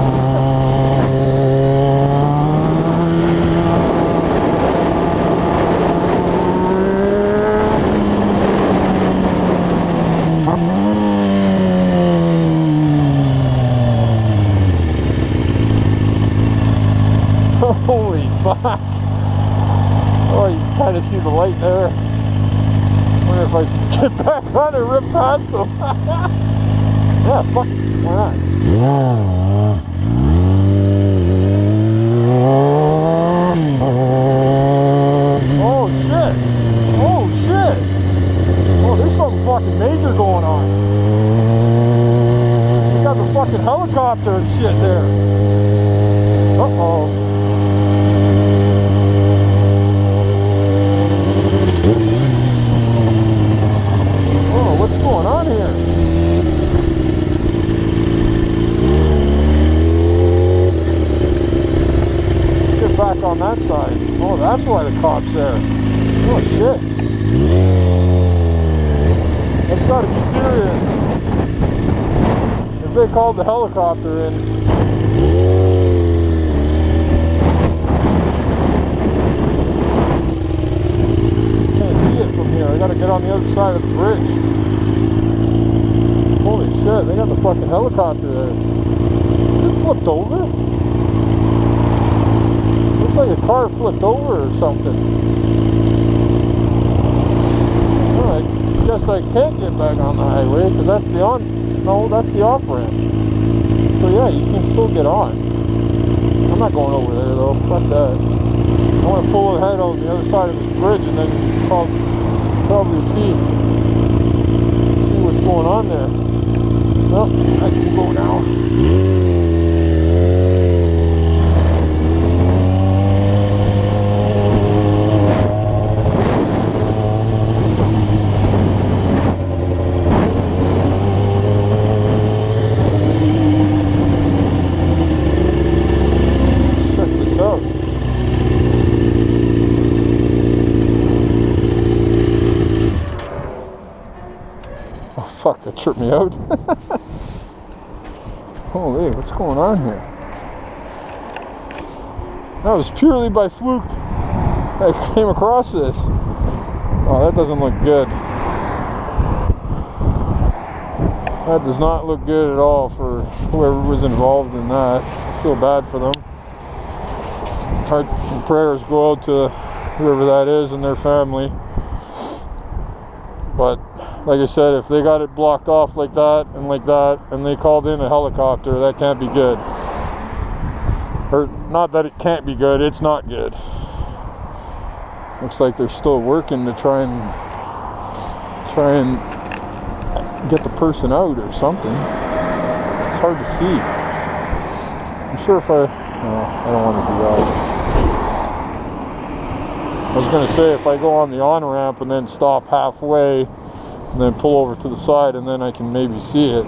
Holy fuck. Oh, you can kind of see the light there. Wonder if I should get back on and rip past them. Yeah, fuck it. Why not? Oh shit. Oh shit. Oh, there's something fucking major going on. You got the fucking helicopter and shit there. Uh-oh. What's going on here? Let's get back on that side. Oh, that's why the cop's there. Oh, shit. That's gotta be serious. If they called the helicopter in. From here, I gotta get on the other side of the bridge. Holy shit, they got the fucking helicopter there. Is it flipped over? Looks like a car flipped over or something. Well, I guess I can't get back on the highway because that's the on. No, that's the off ramp. So yeah, you can still get on. I'm not going over there though. Fuck that. I want to pull ahead on the other side of this bridge and then probably see what's going on there. Well, I can go now. Check this out. That tripped me out. Holy, what's going on here? That was purely by fluke I came across this. Oh, that doesn't look good. That does not look good at all for whoever was involved in that. I feel bad for them. Heart and prayers go out to whoever that is and their family. But like I said, if they got it blocked off like that, and they called in a helicopter, that can't be good. Or not that it can't be good, it's not good. Looks like they're still working to try and get the person out or something. It's hard to see. I'm sure if I don't want to do that. I was going to say, if I go on the on-ramp and then stop halfway and then pull over to the side, and then I can maybe see it.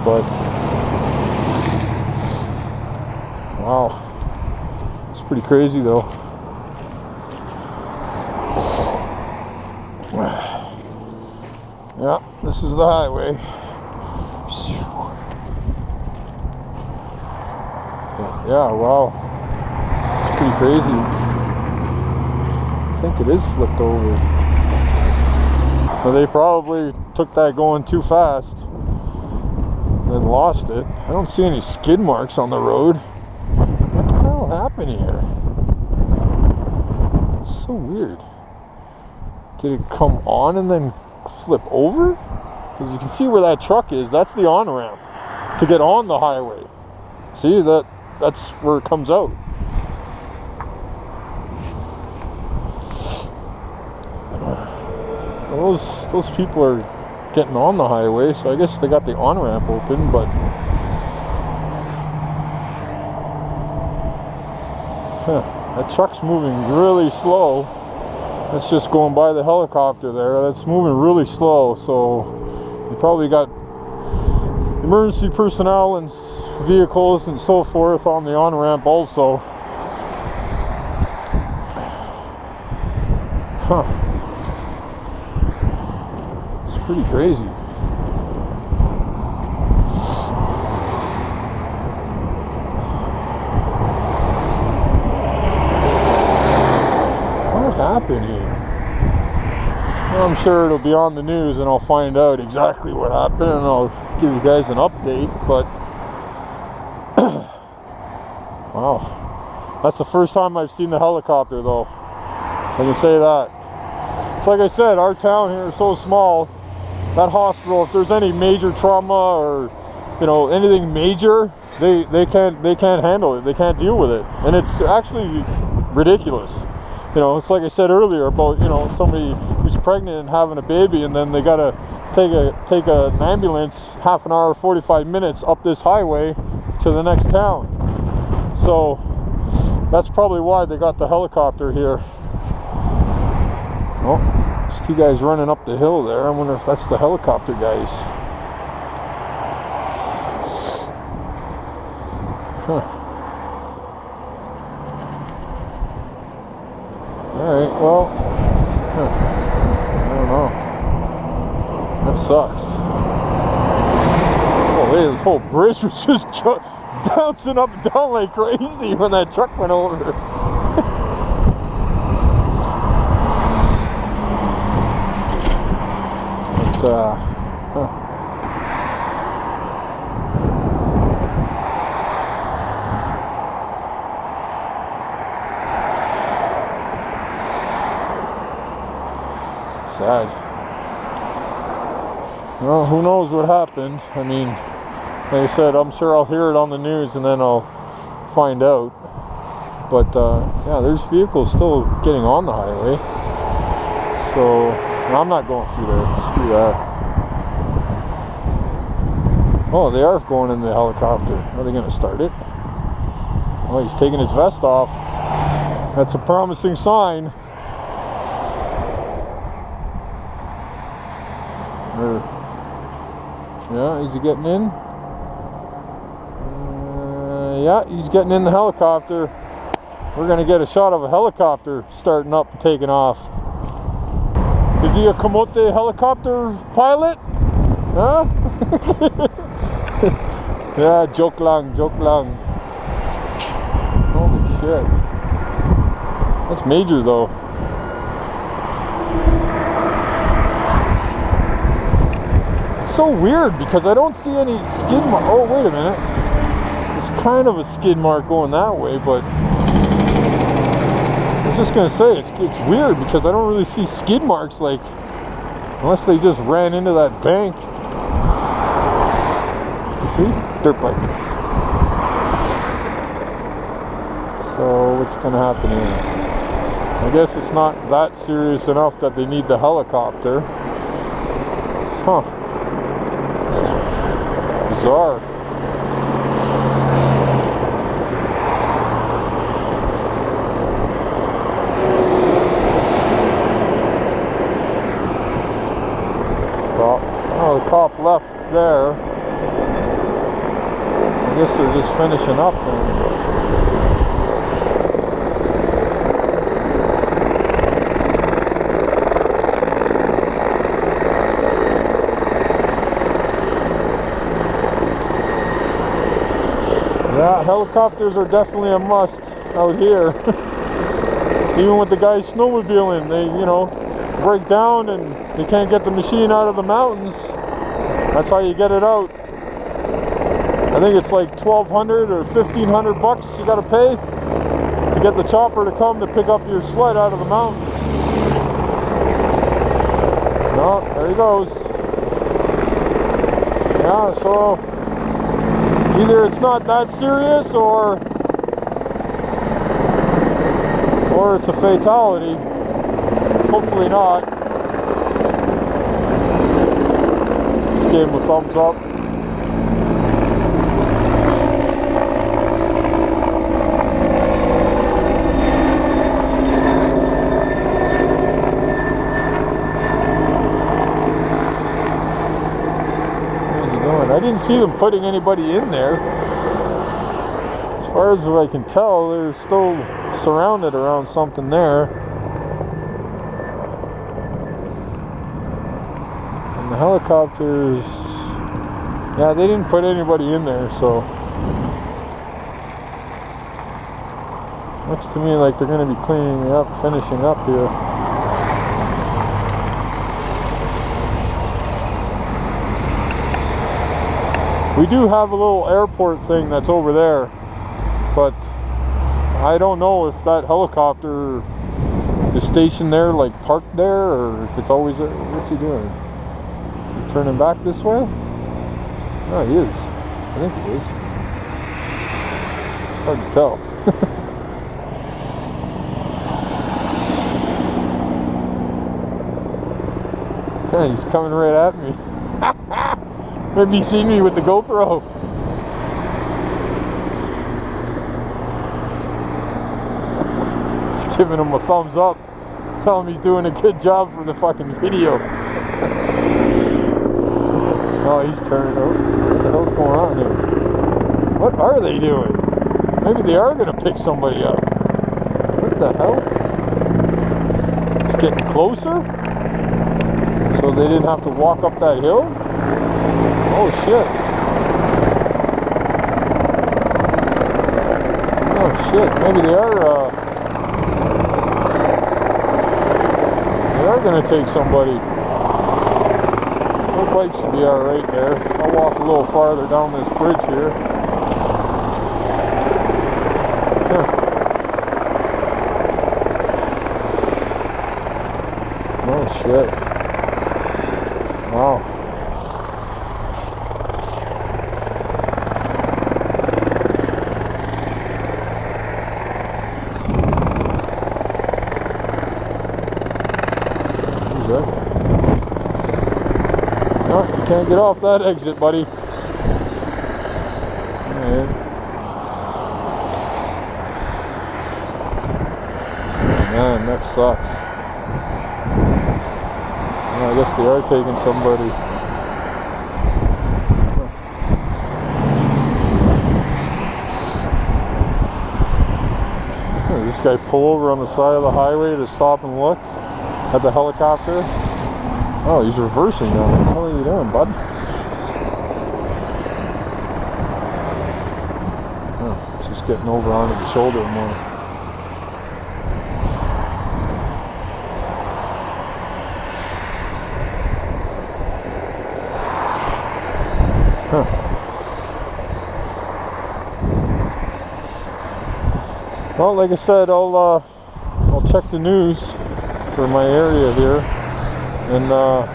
But wow, it's pretty crazy though. Yeah, this is the highway. Yeah, wow, it's pretty crazy. I think it is flipped over. But they probably took that going too fast and lost it. I don't see any skid marks on the road. What the hell happened here? It's so weird. Did it come on and then flip over? Because you can see where that truck is. That's the on-ramp to get on the highway. See, that's where it comes out. Well, those people are getting on the highway, so I guess they got the on-ramp open, but that truck's moving really slow. That's just going by the helicopter there. That's moving really slow, so you probably got emergency personnel and vehicles and so forth on the on-ramp also. Huh. It's pretty crazy. What happened here? Well, I'm sure it'll be on the news and I'll find out exactly what happened and I'll give you guys an update, but wow, that's the first time I've seen the helicopter though. I can say that. So like I said, our town here is so small. That hospital, if there's any major trauma or anything major, they can't handle it. They can't deal with it, and it's actually ridiculous. It's like I said earlier about somebody who's pregnant and having a baby, and then they gotta take an ambulance half an hour, 45 minutes up this highway to the next town. So that's probably why they got the helicopter here. Oh, there's two guys running up the hill there. I wonder if that's the helicopter guys. Huh. Alright, well, I don't know. That sucks. Oh, hey, this whole bridge was just bouncing up and down like crazy when that truck went over. Huh. Sad. Well, who knows what happened? I mean, like I said, I'm sure I'll hear it on the news and then I'll find out. But yeah, there's vehicles still getting on the highway. So I'm not going through there. Screw that. Oh, they are going in the helicopter. Are they going to start it? Oh, he's taking his vest off. That's a promising sign. Yeah, is he getting in? Yeah, he's getting in the helicopter. We're going to get a shot of a helicopter starting up and taking off. Is he a Kamote helicopter pilot? Huh? Yeah, joke lang, joke lang. Holy shit. That's major though. It's so weird because I don't see any skid mark. Oh, wait a minute. There's kind of a skid mark going that way, but I was just gonna say it's weird because I don't really see skid marks, like, unless they just ran into that bank. See? Dirt bike. So what's gonna happen here? I guess it's not that serious enough that they need the helicopter. Huh. This is bizarre. Oh, the cop left there. I guess they're just finishing up then. Yeah, helicopters are definitely a must out here. Even with the guys snowmobiling, they, you know, break down and they can't get the machine out of the mountains. That's how you get it out. I think it's like $1,200 or $1,500 you gotta pay to get the chopper to come to pick up your sled out of the mountains. No, there he goes. Yeah, so either it's not that serious or it's a fatality. Hopefully not. Just gave him a thumbs up. Where's he going? I didn't see them putting anybody in there. As far as I can tell, they're still surrounded around something there. And the helicopters, yeah, they didn't put anybody in there, so looks to me like they're going to be cleaning up, finishing up here. We do have a little airport thing that's over there, but I don't know if that helicopter is stationed there, like parked there, or if it's always there. What's he doing? He turning back this way? Oh, he is. I think he is. Hard to tell. Yeah, he's coming right at me. Maybe he's seen me with the GoPro. Giving him a thumbs up, tell him he's doing a good job for the fucking video. Oh, he's turning over. What the hell's going on here? What are they doing? Maybe they are going to pick somebody up. What the hell? It's getting closer? So they didn't have to walk up that hill? Oh shit. Oh shit, maybe they are going to take somebody. The bike should be alright there. I'll walk a little farther down this bridge here. Oh shit. Wow. No, you can't get off that exit, buddy. Alright. Man, that sucks. Well, I guess they are taking somebody. This guy pull over on the side of the highway to stop and look at the helicopter. Oh, he's reversing now. What the hell are you doing, bud? getting over onto the shoulder more. Well, like I said, I'll check the news for my area here, and I'll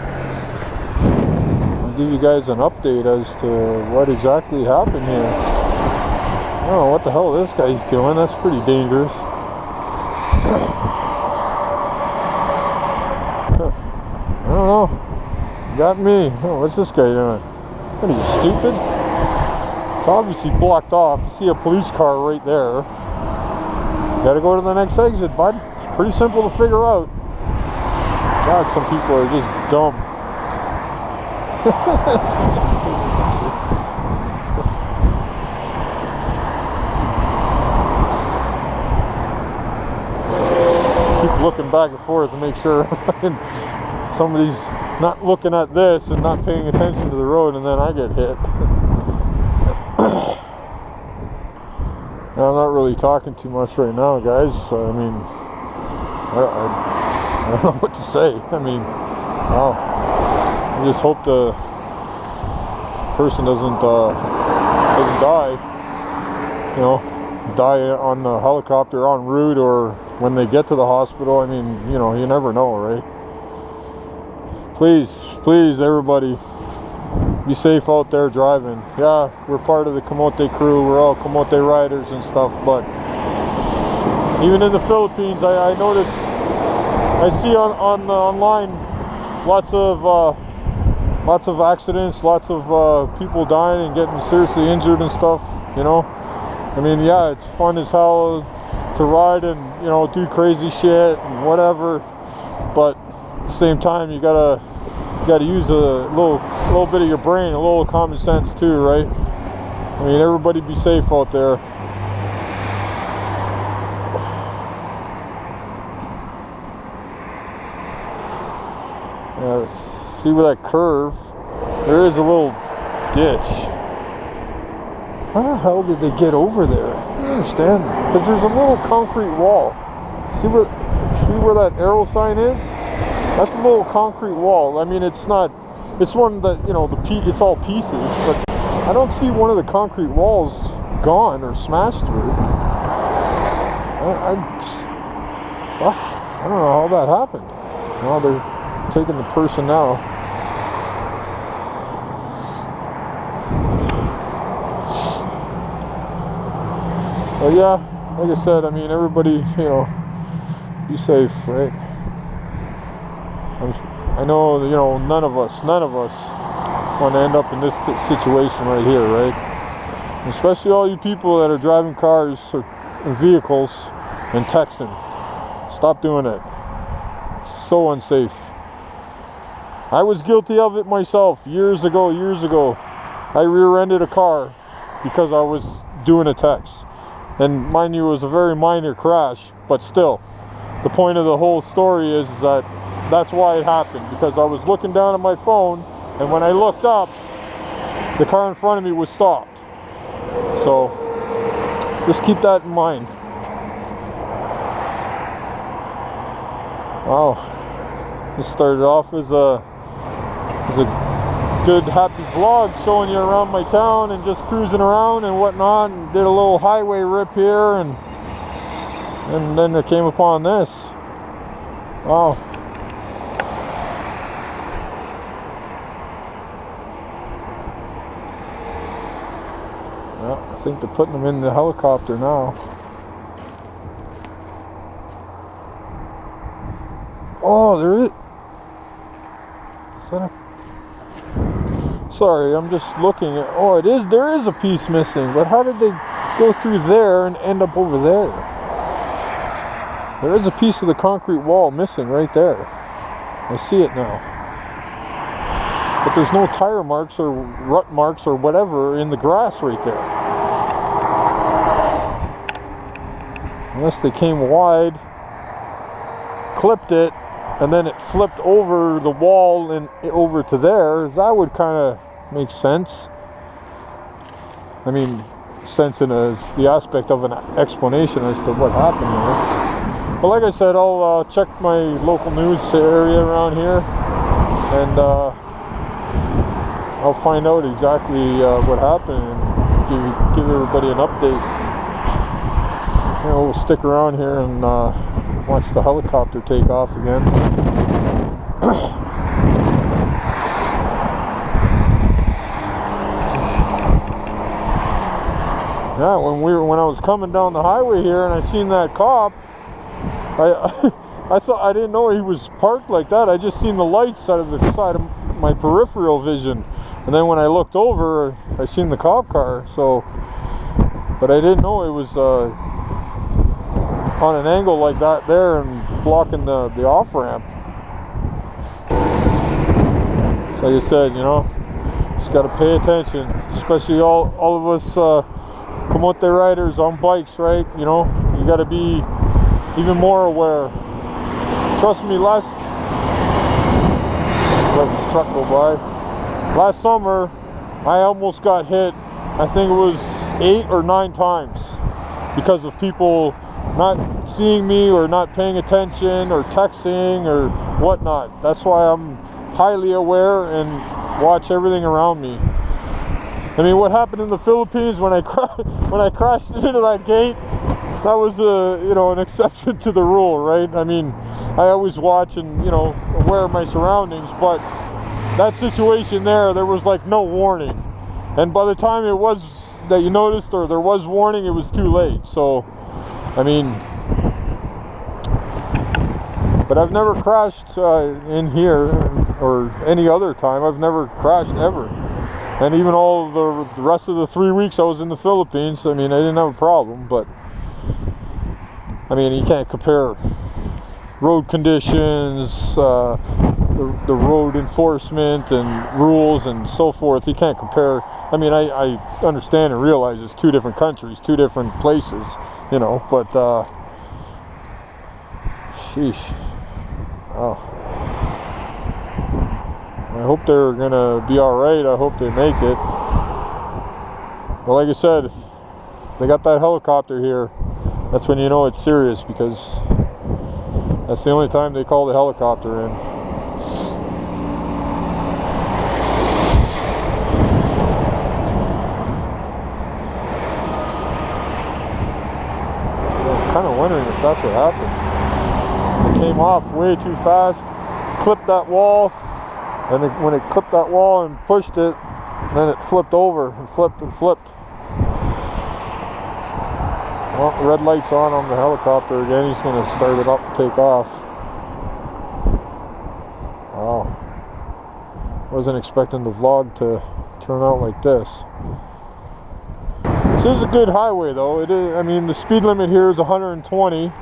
give you guys an update as to what exactly happened here. I don't know what the hell this guy's doing. That's pretty dangerous. I don't know. Got me. Oh, what's this guy doing? What are you, stupid? It's obviously blocked off. You see a police car right there. Gotta go to the next exit, bud. It's pretty simple to figure out. God, some people are just dumb. Keep looking back and forth to make sure somebody's not looking at this and not paying attention to the road, and then I get hit. I'm not really talking too much right now, guys. I mean, I don't know what to say. I mean, wow. I just hope the person doesn't die. You know, die on the helicopter en route or when they get to the hospital. I mean, you know, you never know, right? Please, everybody, be safe out there driving. Yeah, we're part of the Kamote crew. We're all Kamote riders and stuff, but even in the Philippines, I notice, I see online lots of accidents, lots of people dying and getting seriously injured and stuff, you know. I mean, yeah, it's fun as hell to ride and, you know, do crazy shit and whatever, but at the same time, you gotta use a little bit of your brain, a little common sense too, right? I mean, everybody be safe out there. Yeah, see where that curve, there is a little ditch. How the hell did they get over there? I don't understand. Because there's a little concrete wall. See where that arrow sign is? That's a little concrete wall. I mean, it's not, it's one that, you know, it's all pieces, but I don't see one of the concrete walls gone or smashed through. I don't know how that happened. Well, they're taking the person now. But yeah, like I said, I mean, everybody, you know, be safe, right? I know, you know, none of us want to end up in this situation right here, right? And especially all you people that are driving cars and vehicles and texting. Stop doing it. It's so unsafe. I was guilty of it myself years ago. I rear-ended a car because I was doing a text. And mind you, it was a very minor crash, but still. The point of the whole story is that that's why it happened, because I was looking down at my phone, and when I looked up, the car in front of me was stopped. So, just keep that in mind. Wow, this started off as a good, happy vlog showing you around my town and just cruising around and whatnot, and did a little highway rip here, and then I came upon this. Wow. Well, I think they're putting them in the helicopter now. Oh, there is. Is that a... Sorry, I'm just looking at... Oh, it is. There is a piece missing. But how did they go through there and end up over there? There is a piece of the concrete wall missing right there. I see it now. But there's no tire marks or rut marks or whatever in the grass right there. Unless they came wide, clipped it, and then it flipped over the wall and over to there. That would kind of make sense. I mean, sensing as the aspect of an explanation as to what happened there. But like I said, I'll check my local news area around here, and I'll find out exactly what happened and give everybody an update. You know, we'll stick around here and watch the helicopter take off again. Yeah, when I was coming down the highway here and I seen that cop, I thought, I didn't know he was parked like that. I just seen the lights out of the side of my peripheral vision, and then when I looked over, I seen the cop car. So, but I didn't know it was on an angle like that there and blocking the off ramp. So like I said, you know, just got to pay attention, especially all of us Kamote riders on bikes, right? You know, you got to be even more aware. Trust me, let this truck go by. Last summer, I almost got hit, I think it was 8 or 9 times, because of people not seeing me or not paying attention or texting or whatnot. That's why I'm highly aware and watch everything around me. I mean, what happened in the Philippines when I crashed into that gate, that was you know, an exception to the rule, right? I mean, I always watch and, you know, aware of my surroundings, but that situation there was like no warning, and by the time it was that you noticed or there was warning, it was too late. So I mean, but I've never crashed in here or any other time. I've never crashed ever. And even all the rest of the 3 weeks I was in the Philippines, I mean, I didn't have a problem. But I mean, you can't compare road conditions, the road enforcement and rules and so forth. You can't compare. I mean, I understand and realize it's 2 different countries, 2 different places, you know, but sheesh. Oh, I hope they're gonna be all right. I hope they make it. But like I said, they got that helicopter here. That's when you know it's serious, because that's the only time they call the helicopter in. I'm kind of wondering if that's what happened. It came off way too fast, clipped that wall, and when it clipped that wall and pushed it, then it flipped over and flipped and flipped. Well, the red light's on the helicopter again. He's going to start it up and take off. Wow. Wasn't expecting the vlog to turn out like this. This is a good highway though. It is, I mean, the speed limit here is 120.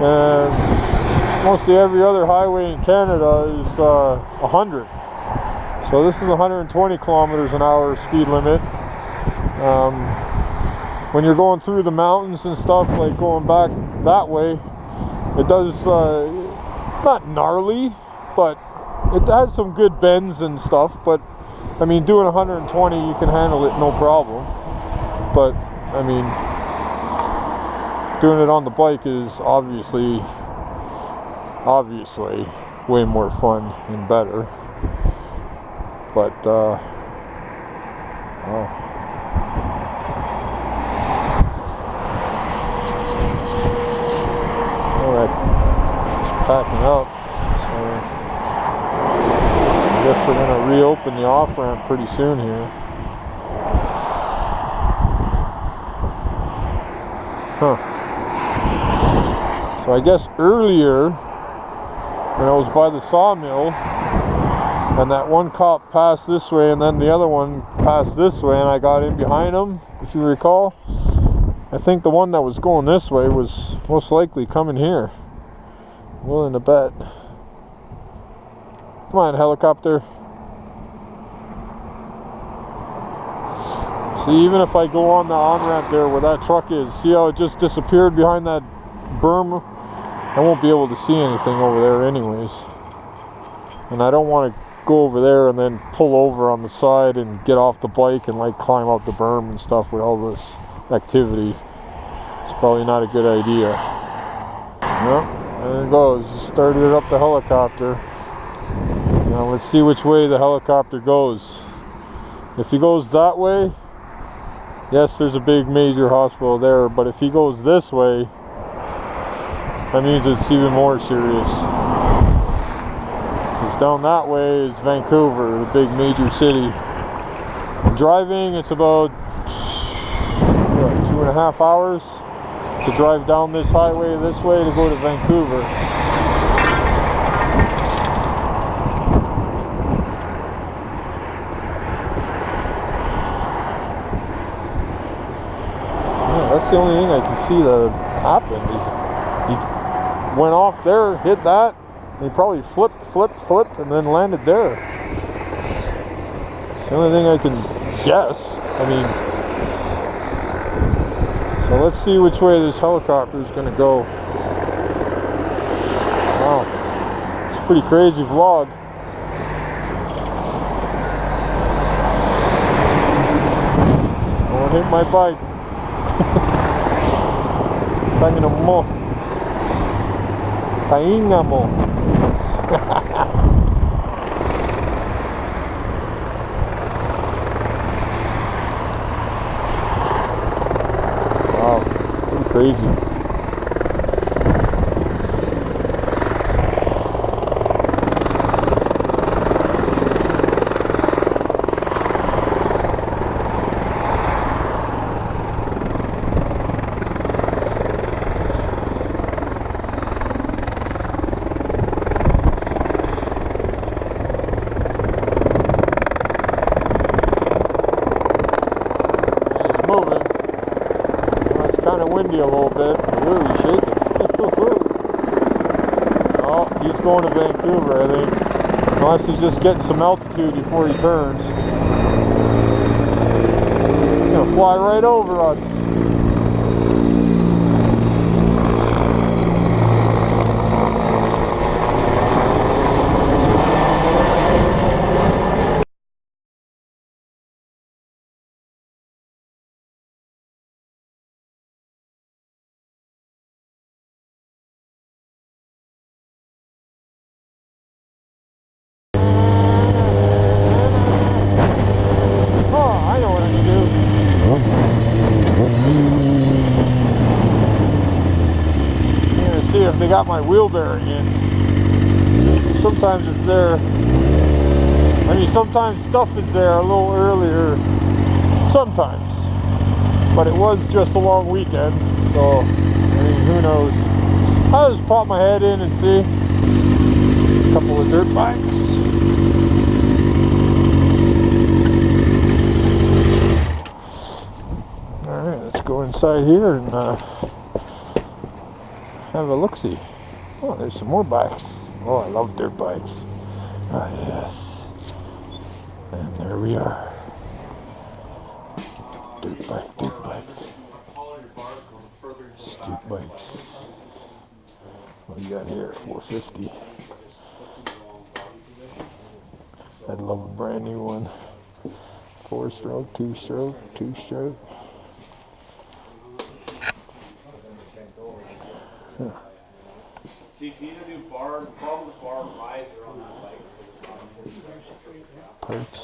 And mostly every other highway in Canada is 100. So this is 120 kilometers an hour speed limit. When you're going through the mountains and stuff, like going back that way, it does, it's not gnarly, but it has some good bends and stuff. But I mean, doing 120, you can handle it no problem. But I mean, doing it on the bike is obviously way more fun and better. But oh. Alright, it's packing up, so I guess we're going to reopen the off-ramp pretty soon here. Huh. So I guess earlier, when I was by the sawmill, and that one cop passed this way and then the other one passed this way, and I got in behind him, if you recall. I think the one that was going this way was most likely coming here. Willing to bet. Come on, helicopter. See, even if I go on the on-ramp there where that truck is, see how it just disappeared behind that berm? I won't be able to see anything over there anyways. And I don't want to go over there and then pull over on the side and get off the bike and like climb up the berm and stuff with all this activity. It's probably not a good idea. Yep, there it goes. Started it up the helicopter. Now let's see which way the helicopter goes. If he goes that way, yes, there's a big major hospital there, but if he goes this way, that means it's even more serious. Because down that way is Vancouver, the big major city. Driving, it's about what, 2.5 hours to drive down this highway this way to go to Vancouver. That's the only thing I can see that happened. He went off there, hit that, and he probably flipped, and then landed there. It's the only thing I can guess. I mean, so let's see which way this helicopter is going to go. Wow, it's a pretty crazy vlog. I won't hit my bike. Tangina mo. Tainga mo. Wow, pretty crazy. Moving. Well, it's kind of windy a little bit. Ooh, he's shaking. Oh, he's going to Vancouver, I think. Unless he's just getting some altitude before he turns. He's going to fly right over us. See if they got my wheel bearing in. Sometimes it's there. I mean, sometimes stuff is there a little earlier. Sometimes. But it was just a long weekend, so, I mean, who knows. I'll just pop my head in and see. A couple of dirt bikes. Alright, let's go inside here and have a look-see. Oh, there's some more bikes. Oh, I love dirt bikes. Ah, yes. And there we are. Dirt bike, dirt bike. Dirt bikes. What do you got here? 450. I'd love a brand new one. 4-stroke, 2-stroke, 2-stroke. Huh.
So you can either do bar riser on that bike.
Parts,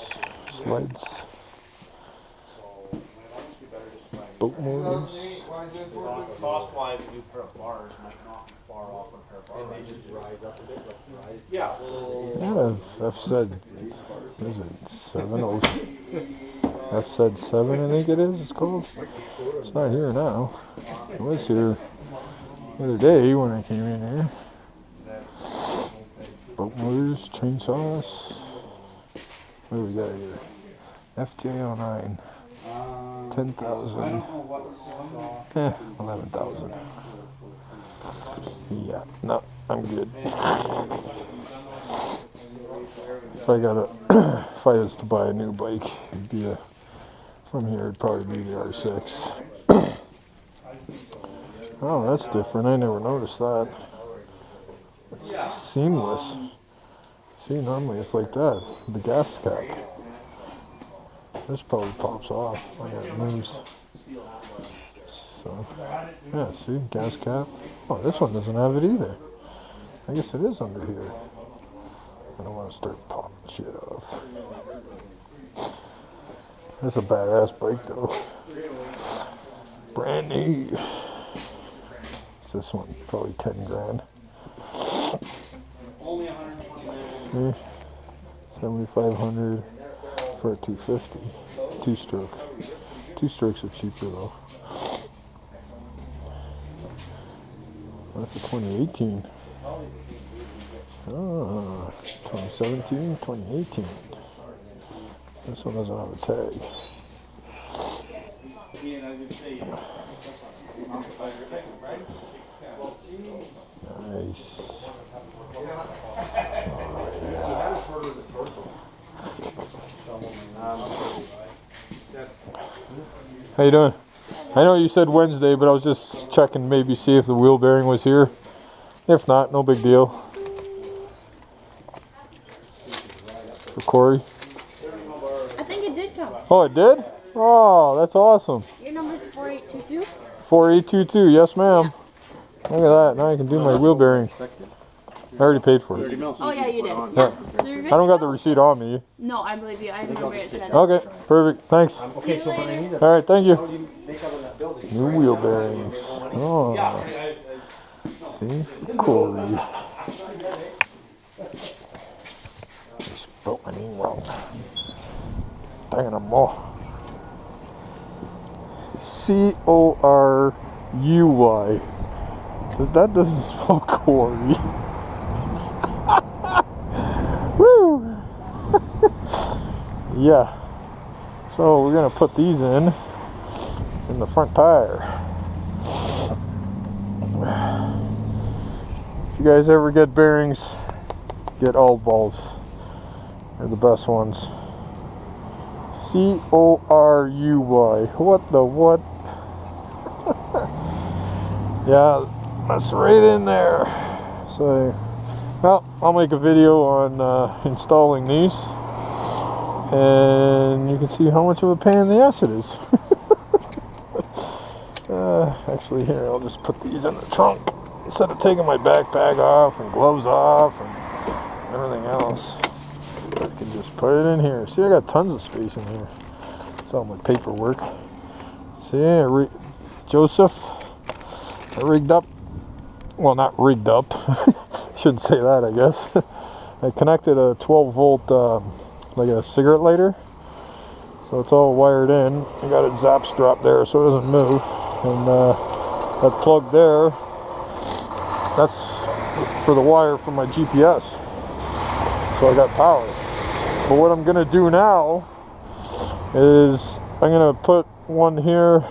slides, boat motors.
Cost-wise, a new pair of bars might not be far off a pair of bars. And they just rise up a bit. Yeah.
Yeah, I've said, what is it, 7 FZ 7, I think it is, it's called. It's not here now. It was here the other day when I came in here. Boat motors, chainsaws. What do we got here? FJ09. 10,000. 11,000. Yeah, no, I'm good. If I was to buy a new bike, it'd be from here it'd probably be the R6. Oh, that's different. I never noticed that. It's seamless. See, normally it's like that, the gas cap. This probably pops off when it moves. So, yeah, see, gas cap. Oh, this one doesn't have it either. I guess it is under here. I don't want to start popping shit off. That's a badass bike though. Brand new. It's this one, probably 10 grand.
Only 129.
7,500 for a 250. 2-stroke. 2-strokes are cheaper though. That's a 2018. Ah, 2017, 2018. This one doesn't have a tag. Nice. How you doing? I know you said Wednesday, but I was just checking, maybe see if the wheel bearing was here. If not, no big deal. For Corey.
I think it did come.
Oh, it did? Oh, that's awesome.
Your number's 4822?
4822, yes ma'am. Look at that, now I can do my wheel bearing. I already paid for it.
Oh yeah, you did.
Yeah.
Yeah. So you're good?
I don't got the receipt on me.
No, I believe you. I remember it said it.
Okay, perfect, thanks.
Okay, so when I need
Alright, thank you.
make out of that building.
New wheel bearings. Oh, see, Corey. I spelled my name wrong. Dang it, I'm more. Coruy. That doesn't spell Corey. Woo! Yeah. So we're gonna put these in the front tire. If you guys ever get bearings, get all balls. They're the best ones. Coruy. What the what? Yeah, that's right in there. So, well, I'll make a video on installing these, and you can see how much of a pain in the ass it is. Actually, here, I'll just put these in the trunk instead of taking my backpack off and gloves off and everything else. I can just put it in here. See, I got tons of space in here. It's all my paperwork. See, Joseph, I rigged up. Well, not rigged up. Shouldn't say that, I guess. I connected a 12-volt, like a cigarette lighter. So it's all wired in. I got it zap strap there so it doesn't move. And that plug there, that's for the wire for my GPS. So I got power. But what I'm going to do now is I'm going to put one here.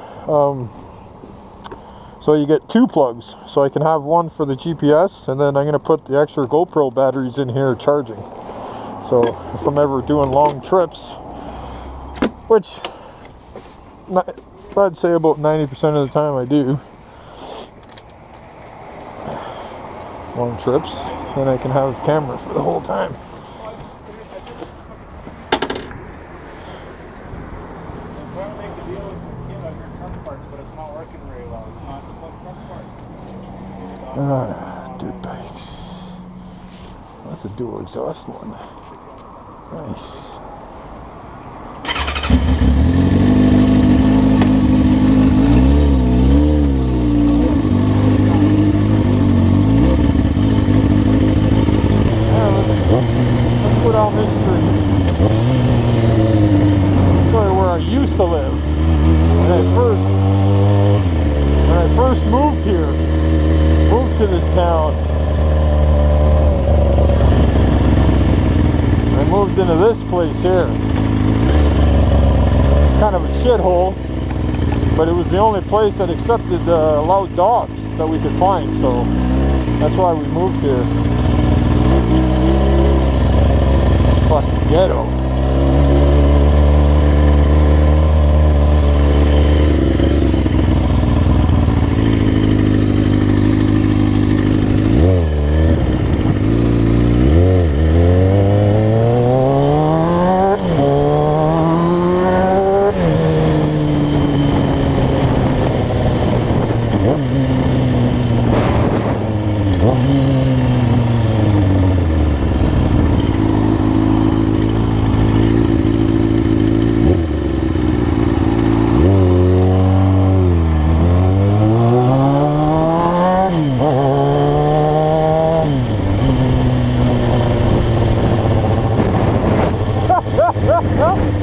So you get two plugs. So I can have one for the GPS, and then I'm going to put the extra GoPro batteries in here charging. So if I'm ever doing long trips, which I'd say about 90% of the time I do, long trips, then I can have camera for the whole time. Dude bikes. That's a dual exhaust one. Nice. Let's go down this street. I'll show you where I used to live. When I first moved here, moved to this town. I moved into this place here. Kind of a shithole, but it was the only place that accepted allowed dogs that we could find, so that's why we moved here. Fucking ghetto.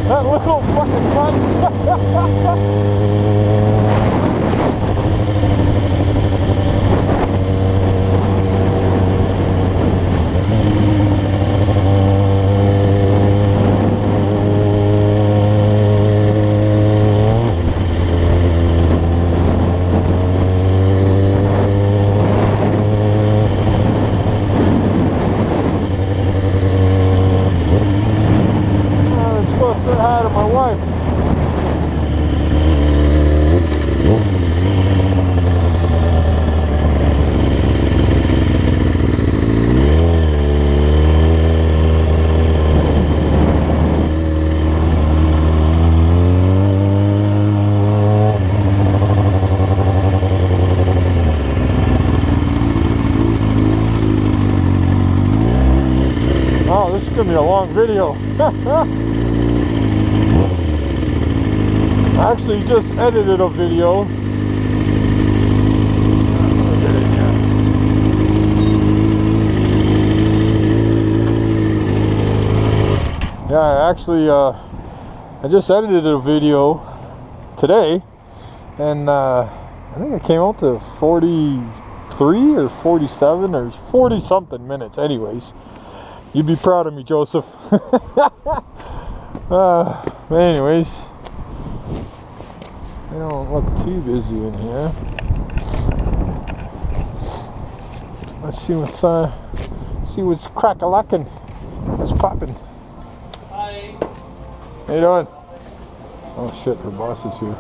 That little fucking butt. Let's go say hi to my wife. Oh, this is gonna be a long video. I actually just edited a video. Yeah, actually, I just edited a video today, and I think it came out to 43 or 47 or 40 something minutes. Anyways, you'd be proud of me, Joseph. Anyways, they don't look too busy in here. Let's see what's crack-a-lackin'. What's poppin'?
Hi.
How you doing? Oh shit, her boss is here.